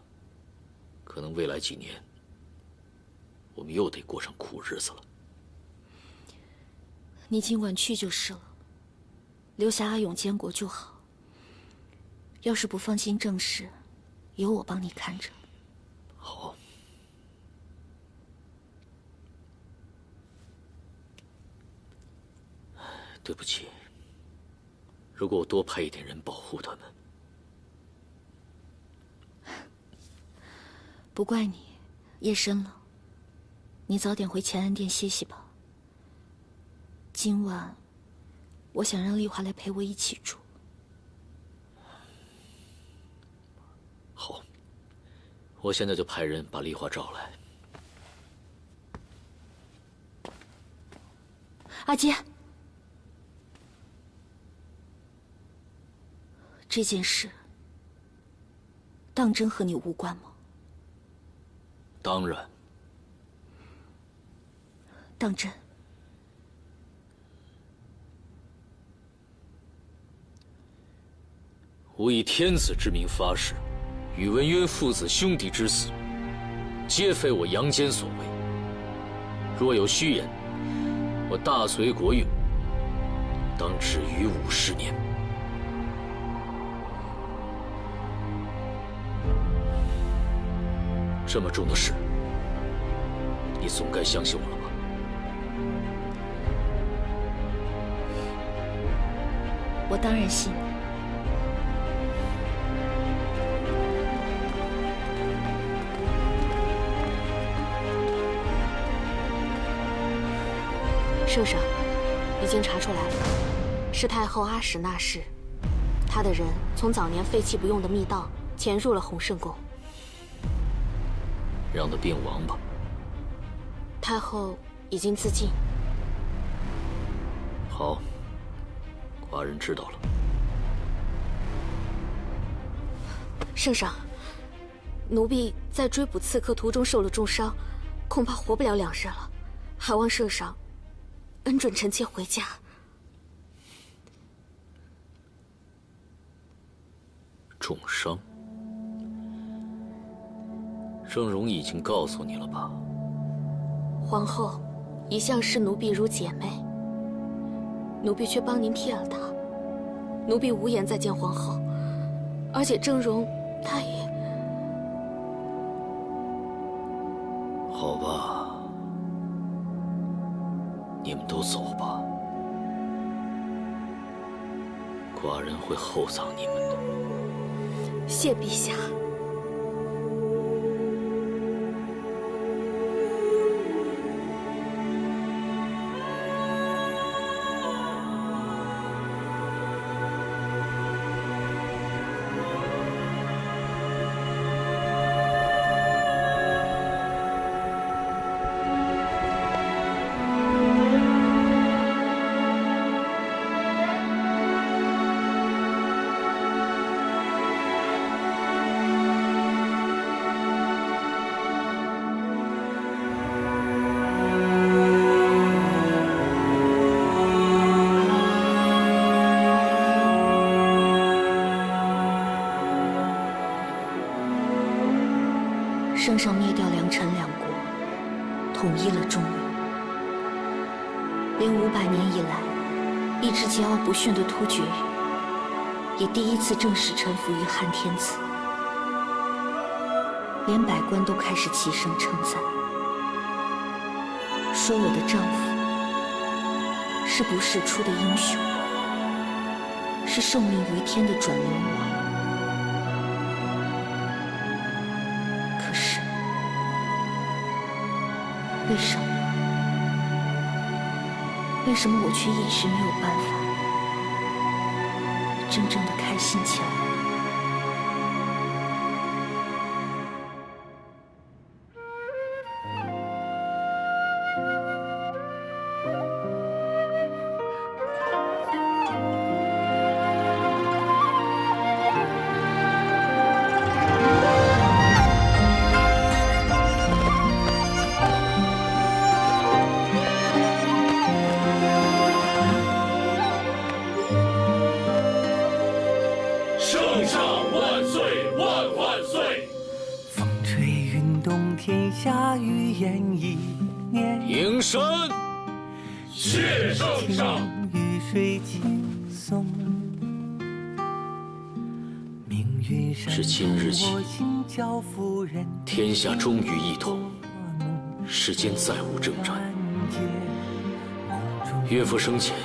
可能未来几年，我们又得过上苦日子了。你尽管去就是了，留下阿勇监国就好。要是不放心政事，有我帮你看着。好。对不起，如果我多派一点人保护他们。不怪你，夜深了，你早点回乾安殿歇息吧。今晚，我想让丽华来陪我一起住。好，我现在就派人把丽华找来。阿杰，这件事当真和你无关吗？当然。当真。吾以天子之名发誓，宇文赟父子兄弟之死，皆非我杨坚所为。若有虚言，我大隋国运当止于50年。这么重的事，你总该相信我了吧？我当然信。圣上，已经查出来了，是太后阿史那氏，她的人从早年废弃不用的密道潜入了洪圣宫，让他病亡吧。太后已经自尽。好，寡人知道了。圣上，奴婢在追捕刺客途中受了重伤，恐怕活不了2日了，还望圣上恩准臣妾回家。重伤？郑容已经告诉你了吧？皇后一向视奴婢如姐妹，奴婢却帮您骗了她。奴婢无颜再见皇后，而且郑容她也……好吧，你们都走吧，寡人会厚葬你们的。谢陛下。圣上灭掉梁陈两国，统一了中原，连500年以来一直桀骜不驯的突厥人，也第一次正式臣服于汉天子，连百官都开始齐声称赞，说我的丈夫是不世出的英雄，是受命于天的转轮王。可是，为什么？为什么我却一直没有办法真正的开心起来？圣上万岁万万岁！风吹云动天下，雨烟一年。迎神，谢圣上。雨水轻松。自今日起，天下终于一统，世间再无征战。岳父生前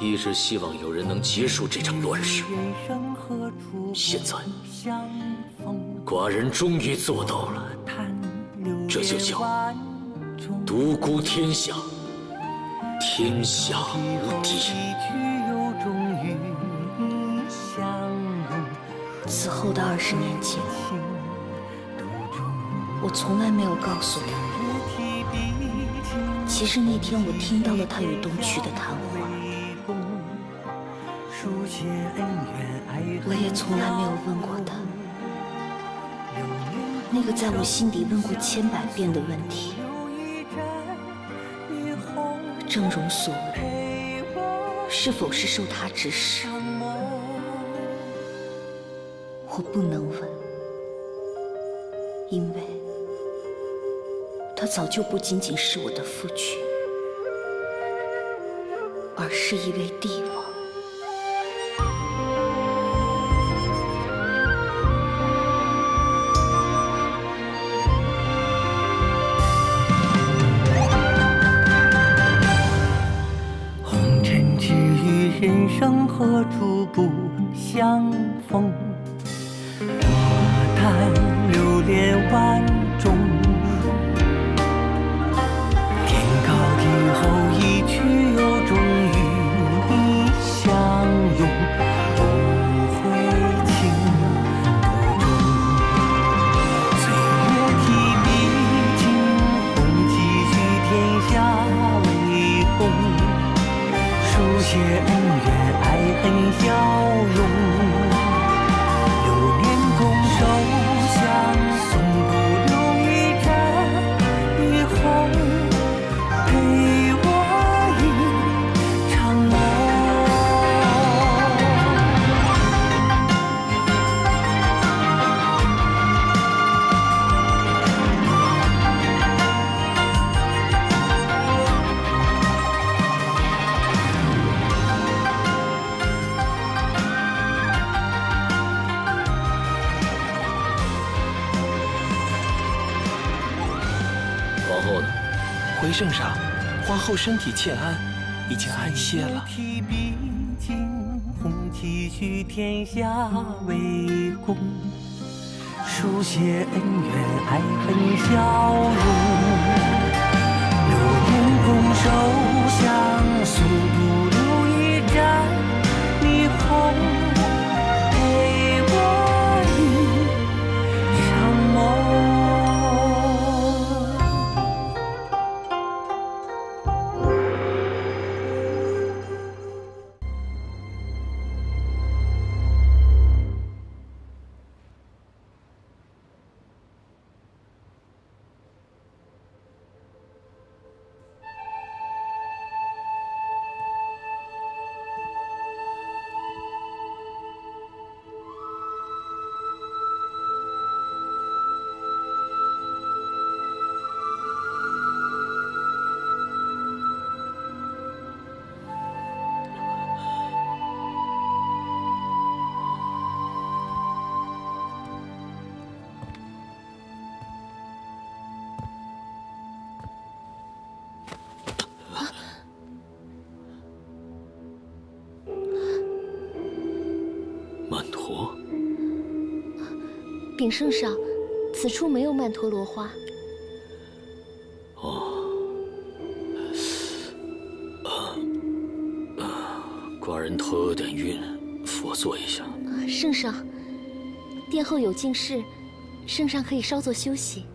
一直希望有人能结束这场乱世，现在寡人终于做到了，这就叫独孤天下，天下无敌。此后的20年间，我从来没有告诉他，其实那天我听到了他与东渠的谈话，我也从来没有问过他，那个在我心底问过千百遍的问题，峥嵘所为，是否是受他指使？我不能问，因为他早就不仅仅是我的夫君，而是一位帝王。红尘只与人生何处不相逢？我叹流连万种，天高地厚，一去有终，与你相拥，不会情途中。岁月提笔惊鸿，几许天下为公，书写恩怨，爱恨消融。回圣上，皇后身体欠安，已经安歇了。提笔惊鸿，几许天下为公，书写恩怨，爱恨消融。流年拱手相送，不留一盏霓虹，陪我一场梦。曼陀，禀圣上，此处没有曼陀罗花。寡人头有点晕，辅佐一下。圣上，殿后有净事，圣上可以稍作休息。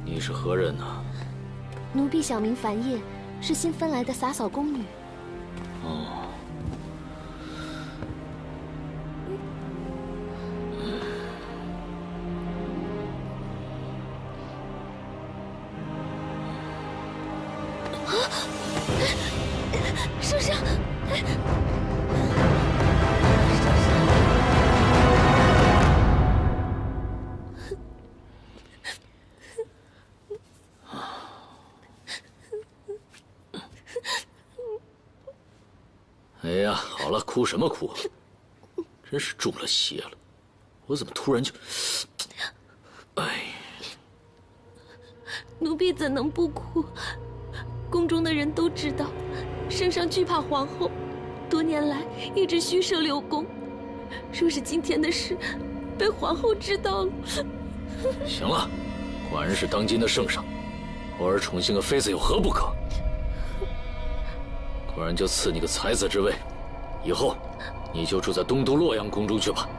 你是何人呢？奴婢小名繁叶，是新分来的洒扫宫女。圣上，哎呀，好了，哭什么哭？真是中了邪了！我怎么突然就……哎，奴婢怎能不哭？宫中的人都知道，圣上惧怕皇后，多年来一直虚设留宫。若是今天的事被皇后知道了……行了，寡人是当今的圣上，偶尔宠幸个妃子有何不可？寡人就赐你个才子之位，以后你就住在东都洛阳宫中去吧。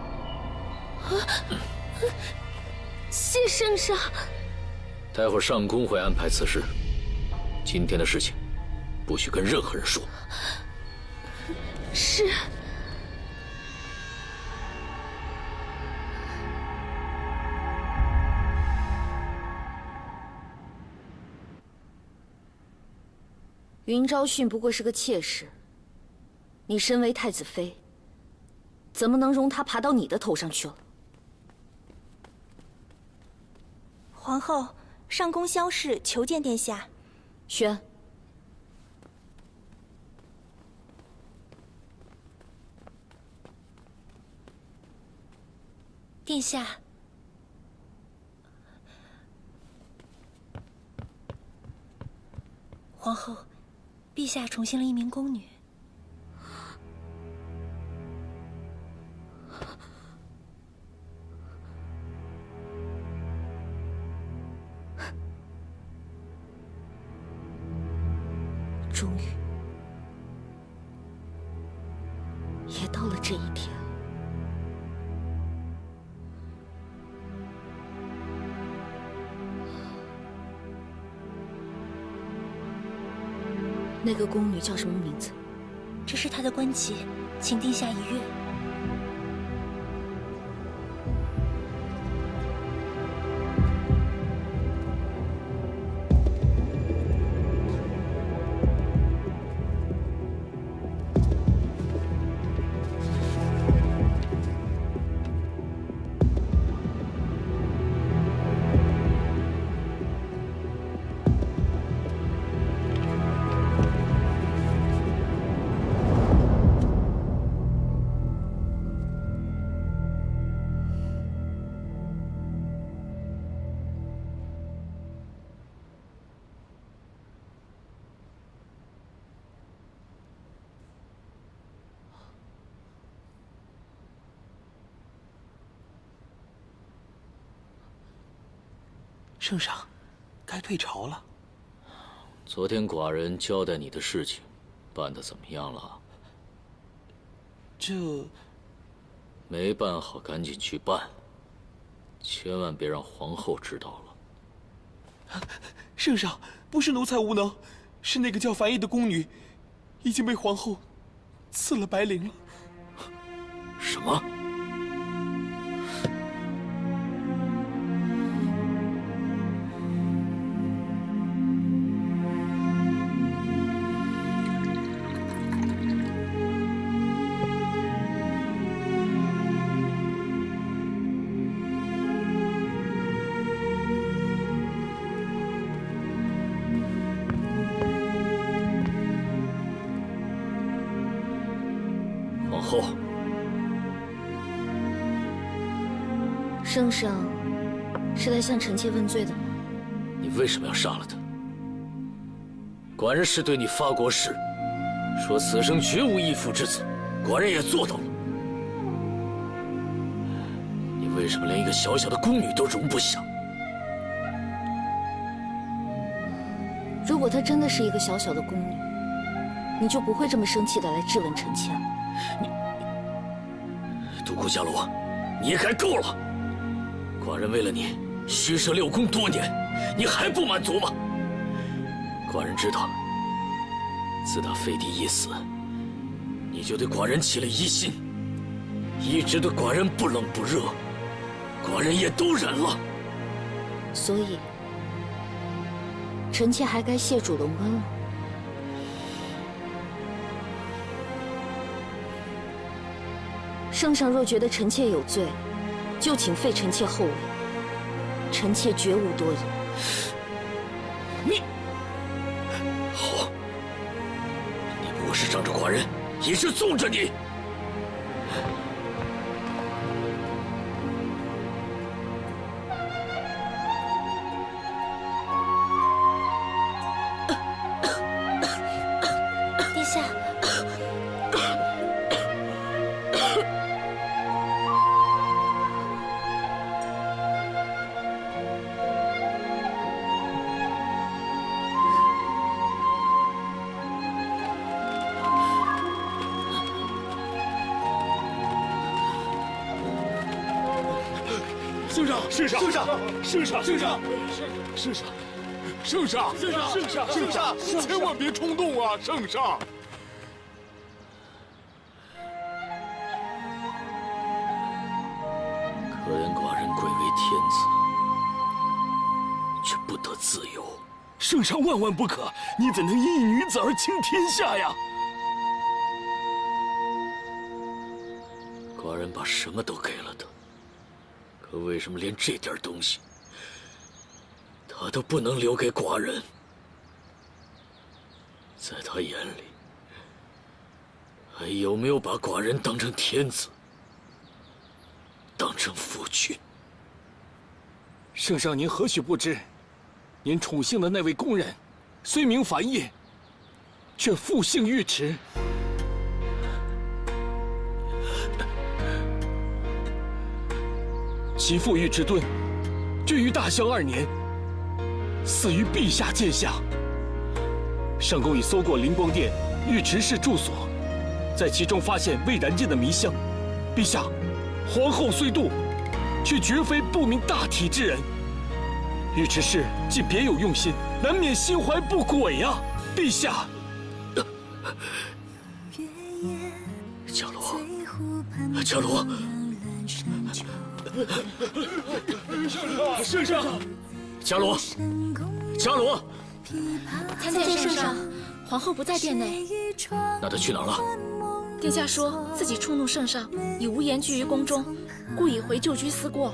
谢圣上。待会儿上宫会安排此事，今天的事情不许跟任何人说。是。云昭训不过是个妾室，你身为太子妃，怎么能容他爬到你的头上去了？皇后，上宫萧氏求见殿下。宣。殿下。皇后，陛下宠幸了一名宫女。终于，也到了这一天。那个宫女叫什么名字？这是她的官旗，请殿下一阅。圣上，该退朝了。昨天寡人交代你的事情，办得怎么样了？这没办好，赶紧去办，千万别让皇后知道了。圣上，不是奴才无能，是那个叫樊毅的宫女，已经被皇后赐了白绫了。什么？皇后，圣上是来向臣妾问罪的吗？你为什么要杀了他？寡人是对你发过誓，说此生绝无义父之子，寡人也做到了。你为什么连一个小小的宫女都容不下？如果她真的是一个小小的宫女，你就不会这么生气的来质问臣妾了。独孤伽罗，你也该够了！寡人为了你虚设六宫多年，你还不满足吗？寡人知道，自打废帝一死，你就对寡人起了疑心，一直对寡人不冷不热，寡人也都忍了。所以，臣妾还该谢主隆恩了。圣上若觉得臣妾有罪，就请废臣妾后位。臣妾绝无多言。你好，你不过是仗着寡人一直纵着你。殿下。圣上，圣上，圣上，圣上，圣上，圣上，圣上，圣上，圣上，圣上，千万别冲动啊，圣上！可怜寡人贵为天子，却不得自由。圣上万万不可！你怎能因一女子而倾天下呀？寡人把什么都给了他，可为什么连这点东西，他都不能留给寡人？在他眼里，还有没有把寡人当成天子，当成夫君？圣上，您何许不知？您宠幸的那位宫人，虽名樊烨，却复姓尉迟。其父尉迟敦，居于大襄2年，死于陛下剑下。上宫已搜过灵光殿尉迟氏住所，在其中发现未燃尽的迷香。陛下，皇后虽妒，却绝非不明大体之人。尉迟氏既别有用心，难免心怀不轨呀！陛下，伽罗，伽罗，圣上，伽罗，伽罗，参见圣上，皇后不在殿内。那她去哪儿了？殿下说自己触怒圣上，已无言居于宫中，故已回旧居思过。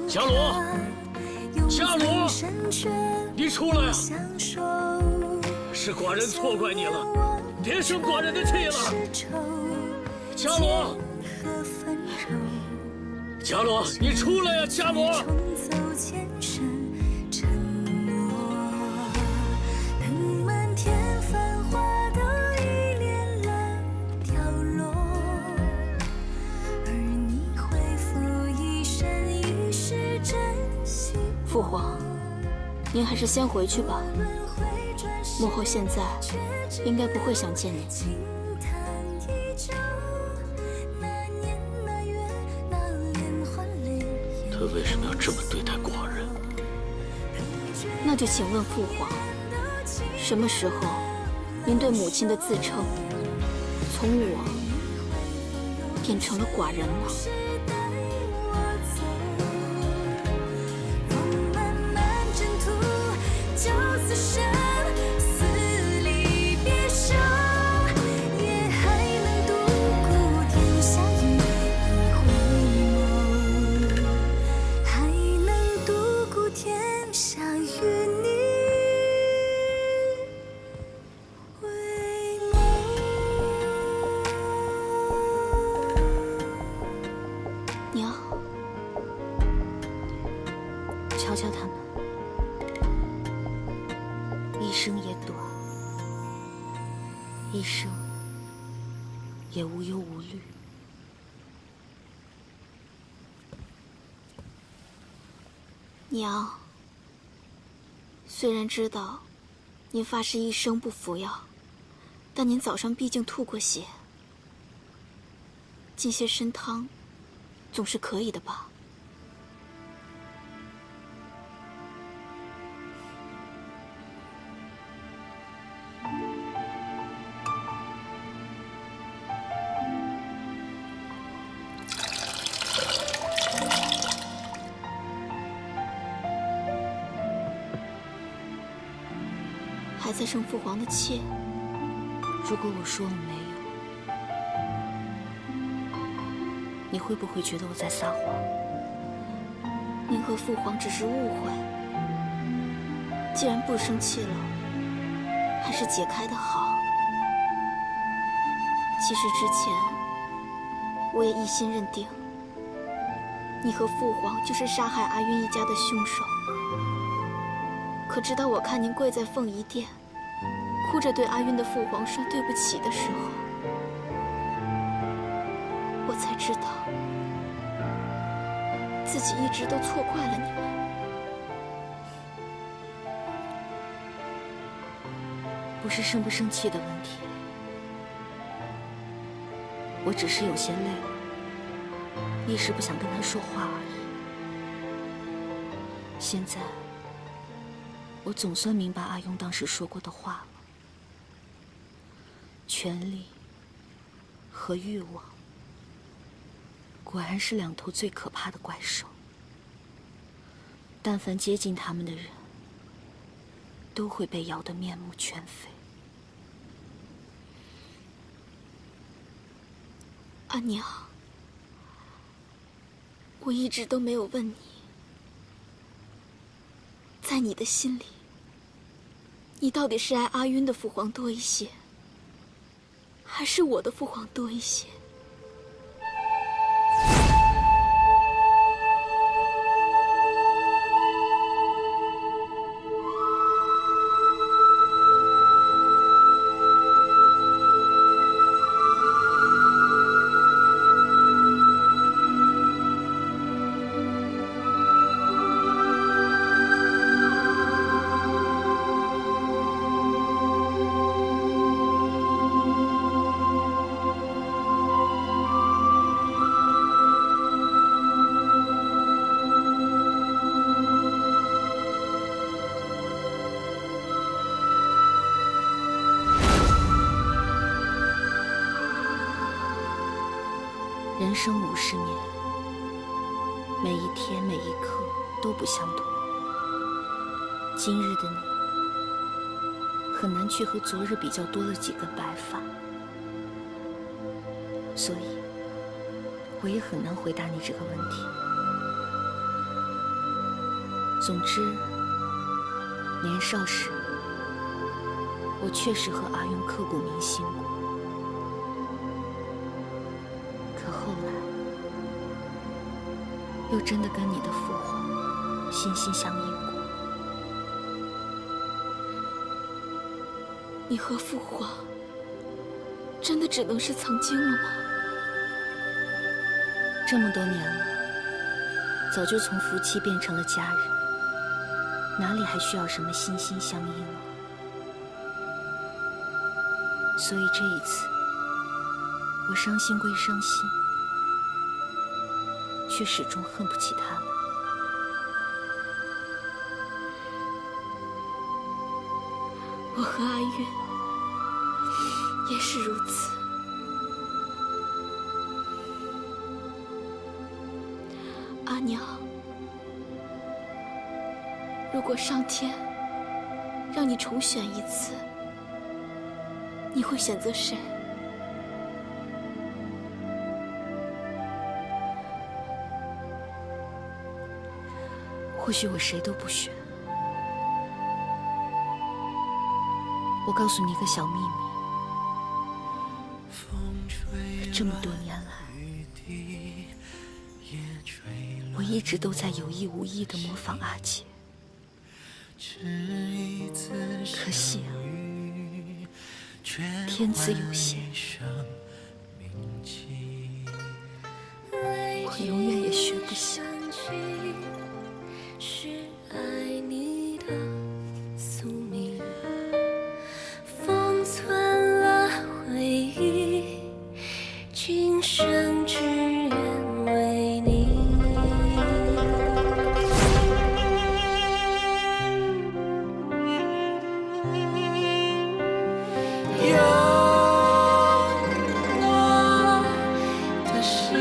伽罗，伽罗，你出来啊！是寡人错怪你了，别生寡人的气了。伽罗，伽罗，你出来呀！伽罗。父皇，您还是先回去吧。母后现在应该不会想见您。他为什么要这么对待寡人？那就请问父皇，什么时候您对母亲的自称从我变成了寡人了？娘，瞧瞧他们，一生也短，一生也无忧无虑。娘，虽然知道您发誓一生不服药，但您早上毕竟吐过血，进些参汤总是可以的吧？还在生父皇的气？如果我说我没有，你会不会觉得我在撒谎？您和父皇只是误会，既然不生气了，还是解开的好。其实之前我也一心认定，你和父皇就是杀害阿晕一家的凶手。可直到我看您跪在凤仪殿，哭着对阿晕的父皇说对不起的时候，我才知道自己一直都错怪了你们。不是生不生气的问题，我只是有些累了，一时不想跟他说话而已。现在我总算明白阿庸当时说过的话了。权力和欲望，果然是两头最可怕的怪兽。但凡接近他们的人，都会被咬得面目全非。阿娘，我一直都没有问你，在你的心里，你到底是爱阿晕的父皇多一些，还是我的父皇多一些？人生50年，每一天每一刻都不相同。今日的你，很难去和昨日比较多了几根白发，所以我也很难回答你这个问题。总之，年少时，我确实和阿渊刻骨铭心过。后来，又真的跟你的父皇心心相印过。你和父皇真的只能是曾经了吗？这么多年了，早就从夫妻变成了家人，哪里还需要什么心心相印了？所以这一次，我伤心归伤心，却始终恨不起他们。我和阿晕也是如此。阿娘，如果上天让你重选一次，你会选择谁？或许我谁都不选。我告诉你一个小秘密，这么多年来，我一直都在有意无意地模仿阿姐。可惜啊，天资有限，我永远也学不像。是爱你的宿命，封存了回忆，今生只愿为你。有我的心。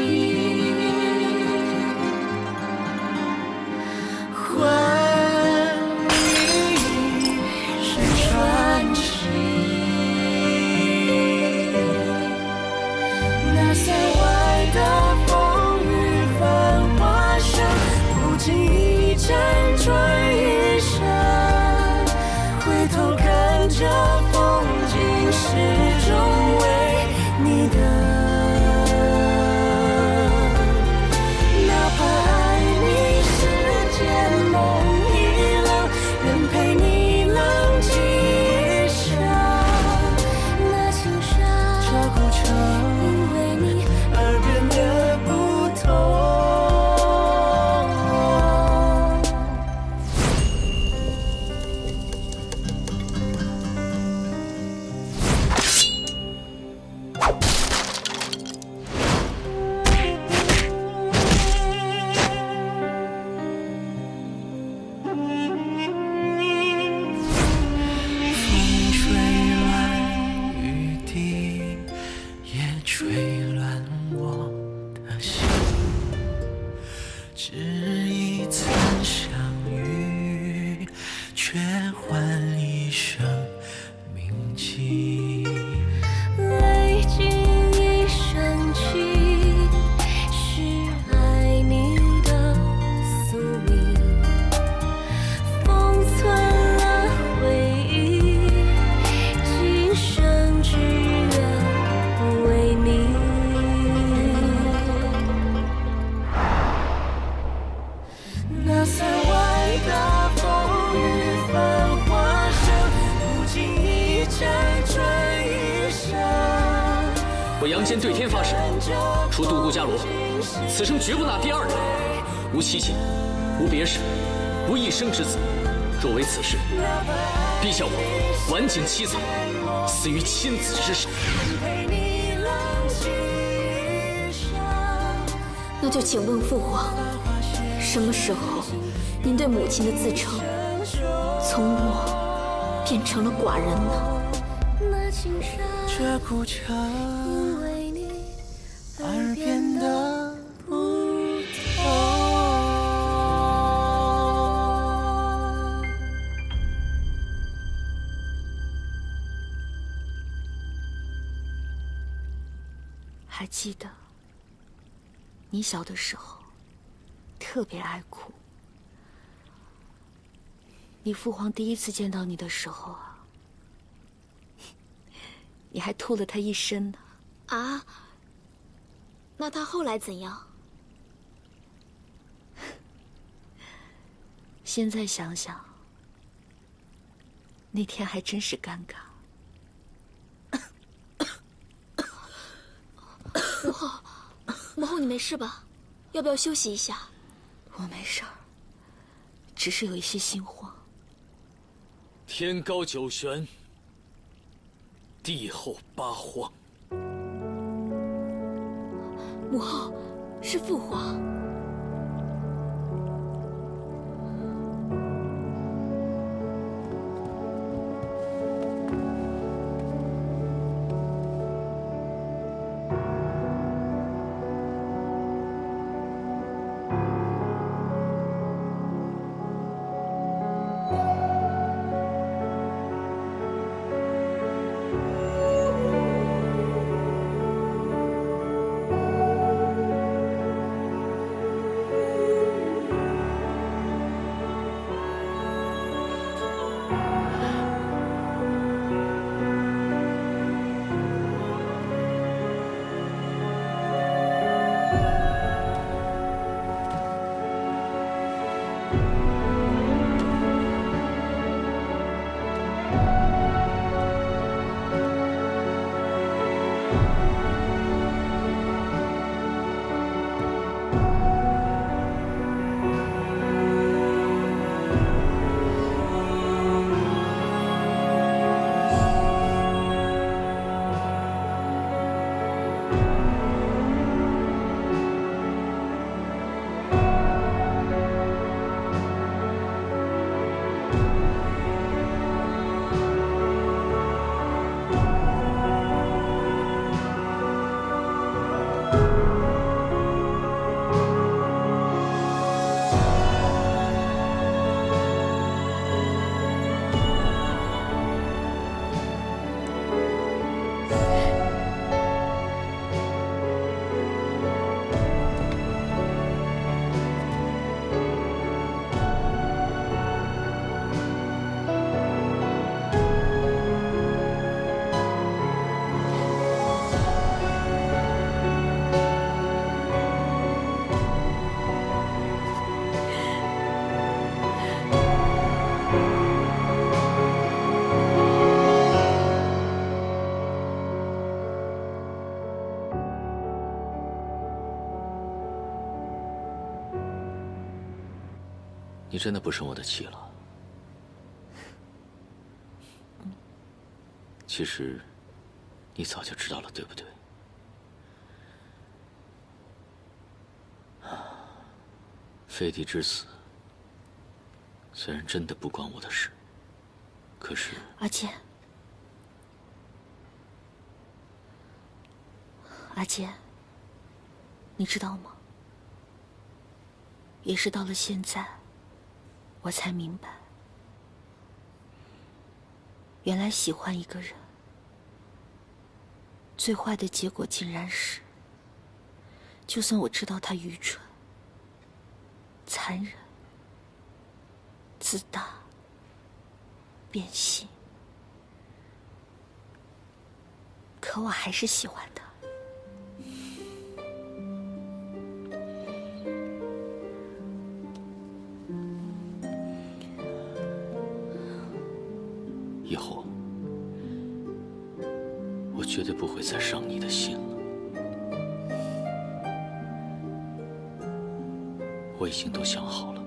只一次相遇，却换一生铭记。历经一生情，是爱你的宿命，封存了回忆，今生只愿为你。那塞外的风雨繁华声，不经意辗转一生。我杨坚对天发誓，除独孤伽罗，此生绝不纳第二人，无妻妾，无别室，无一生之子。若为此事，必效我晚景凄惨，死于亲子之手。那就请问父皇，什么时候您对母亲的自称从我变成了寡人呢？这古城而变得不同。还记得你小的时候特别爱哭，你父皇第一次见到你的时候啊，你还吐了他一身呢。啊？那他后来怎样？现在想想，那天还真是尴尬。母后，母后，你没事吧？要不要休息一下？我没事儿，只是有一些心慌。天高九玄，地厚八荒。母后，是父皇。你真的不生我的气了？其实，你早就知道了，对不对？废帝之死，虽然真的不关我的事，可是……阿坚，阿坚，你知道吗？也是到了现在，我才明白，原来喜欢一个人，最坏的结果竟然是，就算我知道他愚蠢、残忍、自大、变心，可我还是喜欢他。以后，我绝对不会再伤你的心了。我已经都想好了，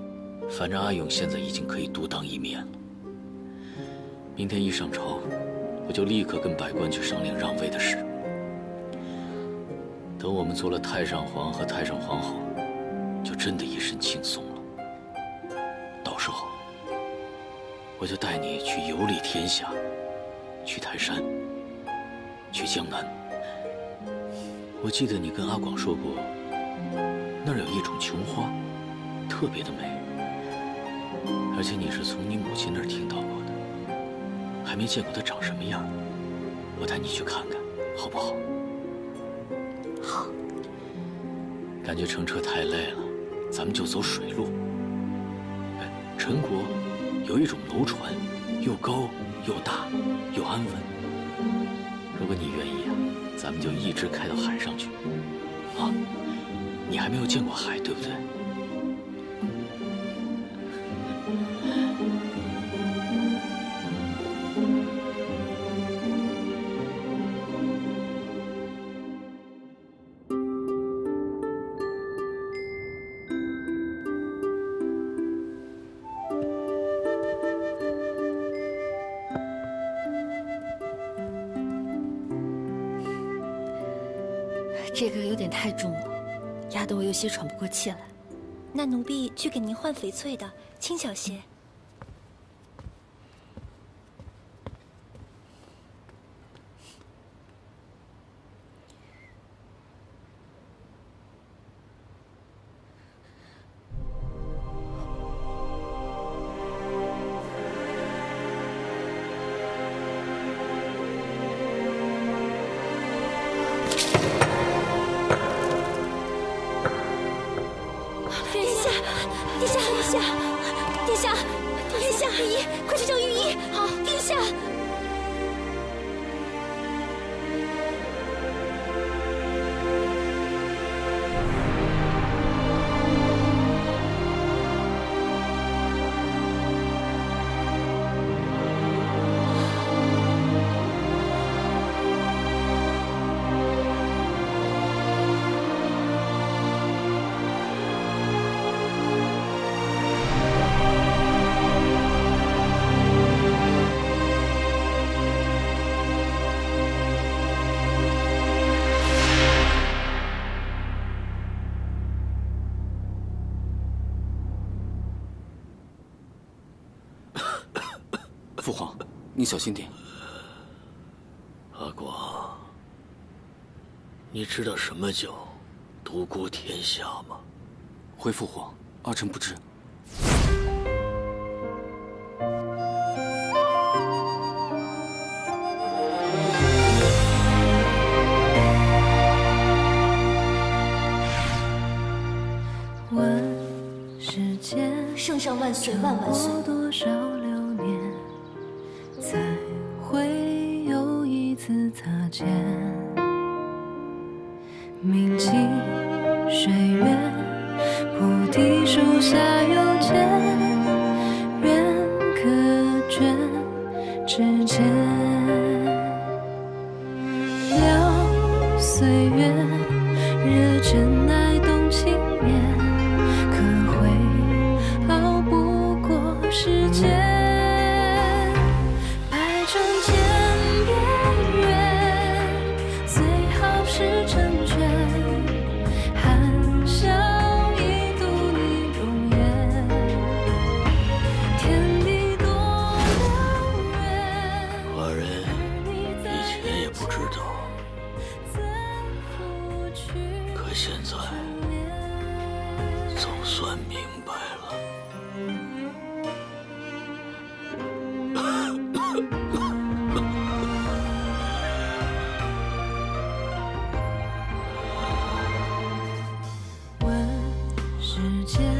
反正阿勇现在已经可以独当一面了。明天一上朝，我就立刻跟百官去商量让位的事。等我们做了太上皇和太上皇后，就真的一身轻松了。到时候，我就带你去游历天下，去泰山，去江南。我记得你跟阿广说过，那儿有一种琼花，特别的美，而且你是从你母亲那儿听到过的，还没见过它长什么样。我带你去看看，好不好？好。感觉乘车太累了，咱们就走水路。哎，陈国有一种楼船，又高又大又安稳。如果你愿意啊，咱们就一直开到海上去。啊，你还没有见过海，对不对？这个有点太重了，压得我有些喘不过气来。那奴婢去给您换翡翠的，轻巧些。御医，快去叫御医！好，殿下。父皇，您小心点。阿广，你知道什么叫独孤天下吗？回父皇，儿臣不知。问世间，圣上万岁万万岁！多少流年，才会有一次擦肩？铭记岁月，菩提树下有见，缘可卷指尖。聊岁月，热尘爱动情面，可会熬不过时间。百转千边缘，最好是成全。含笑一度你容颜，总算明白了。问世间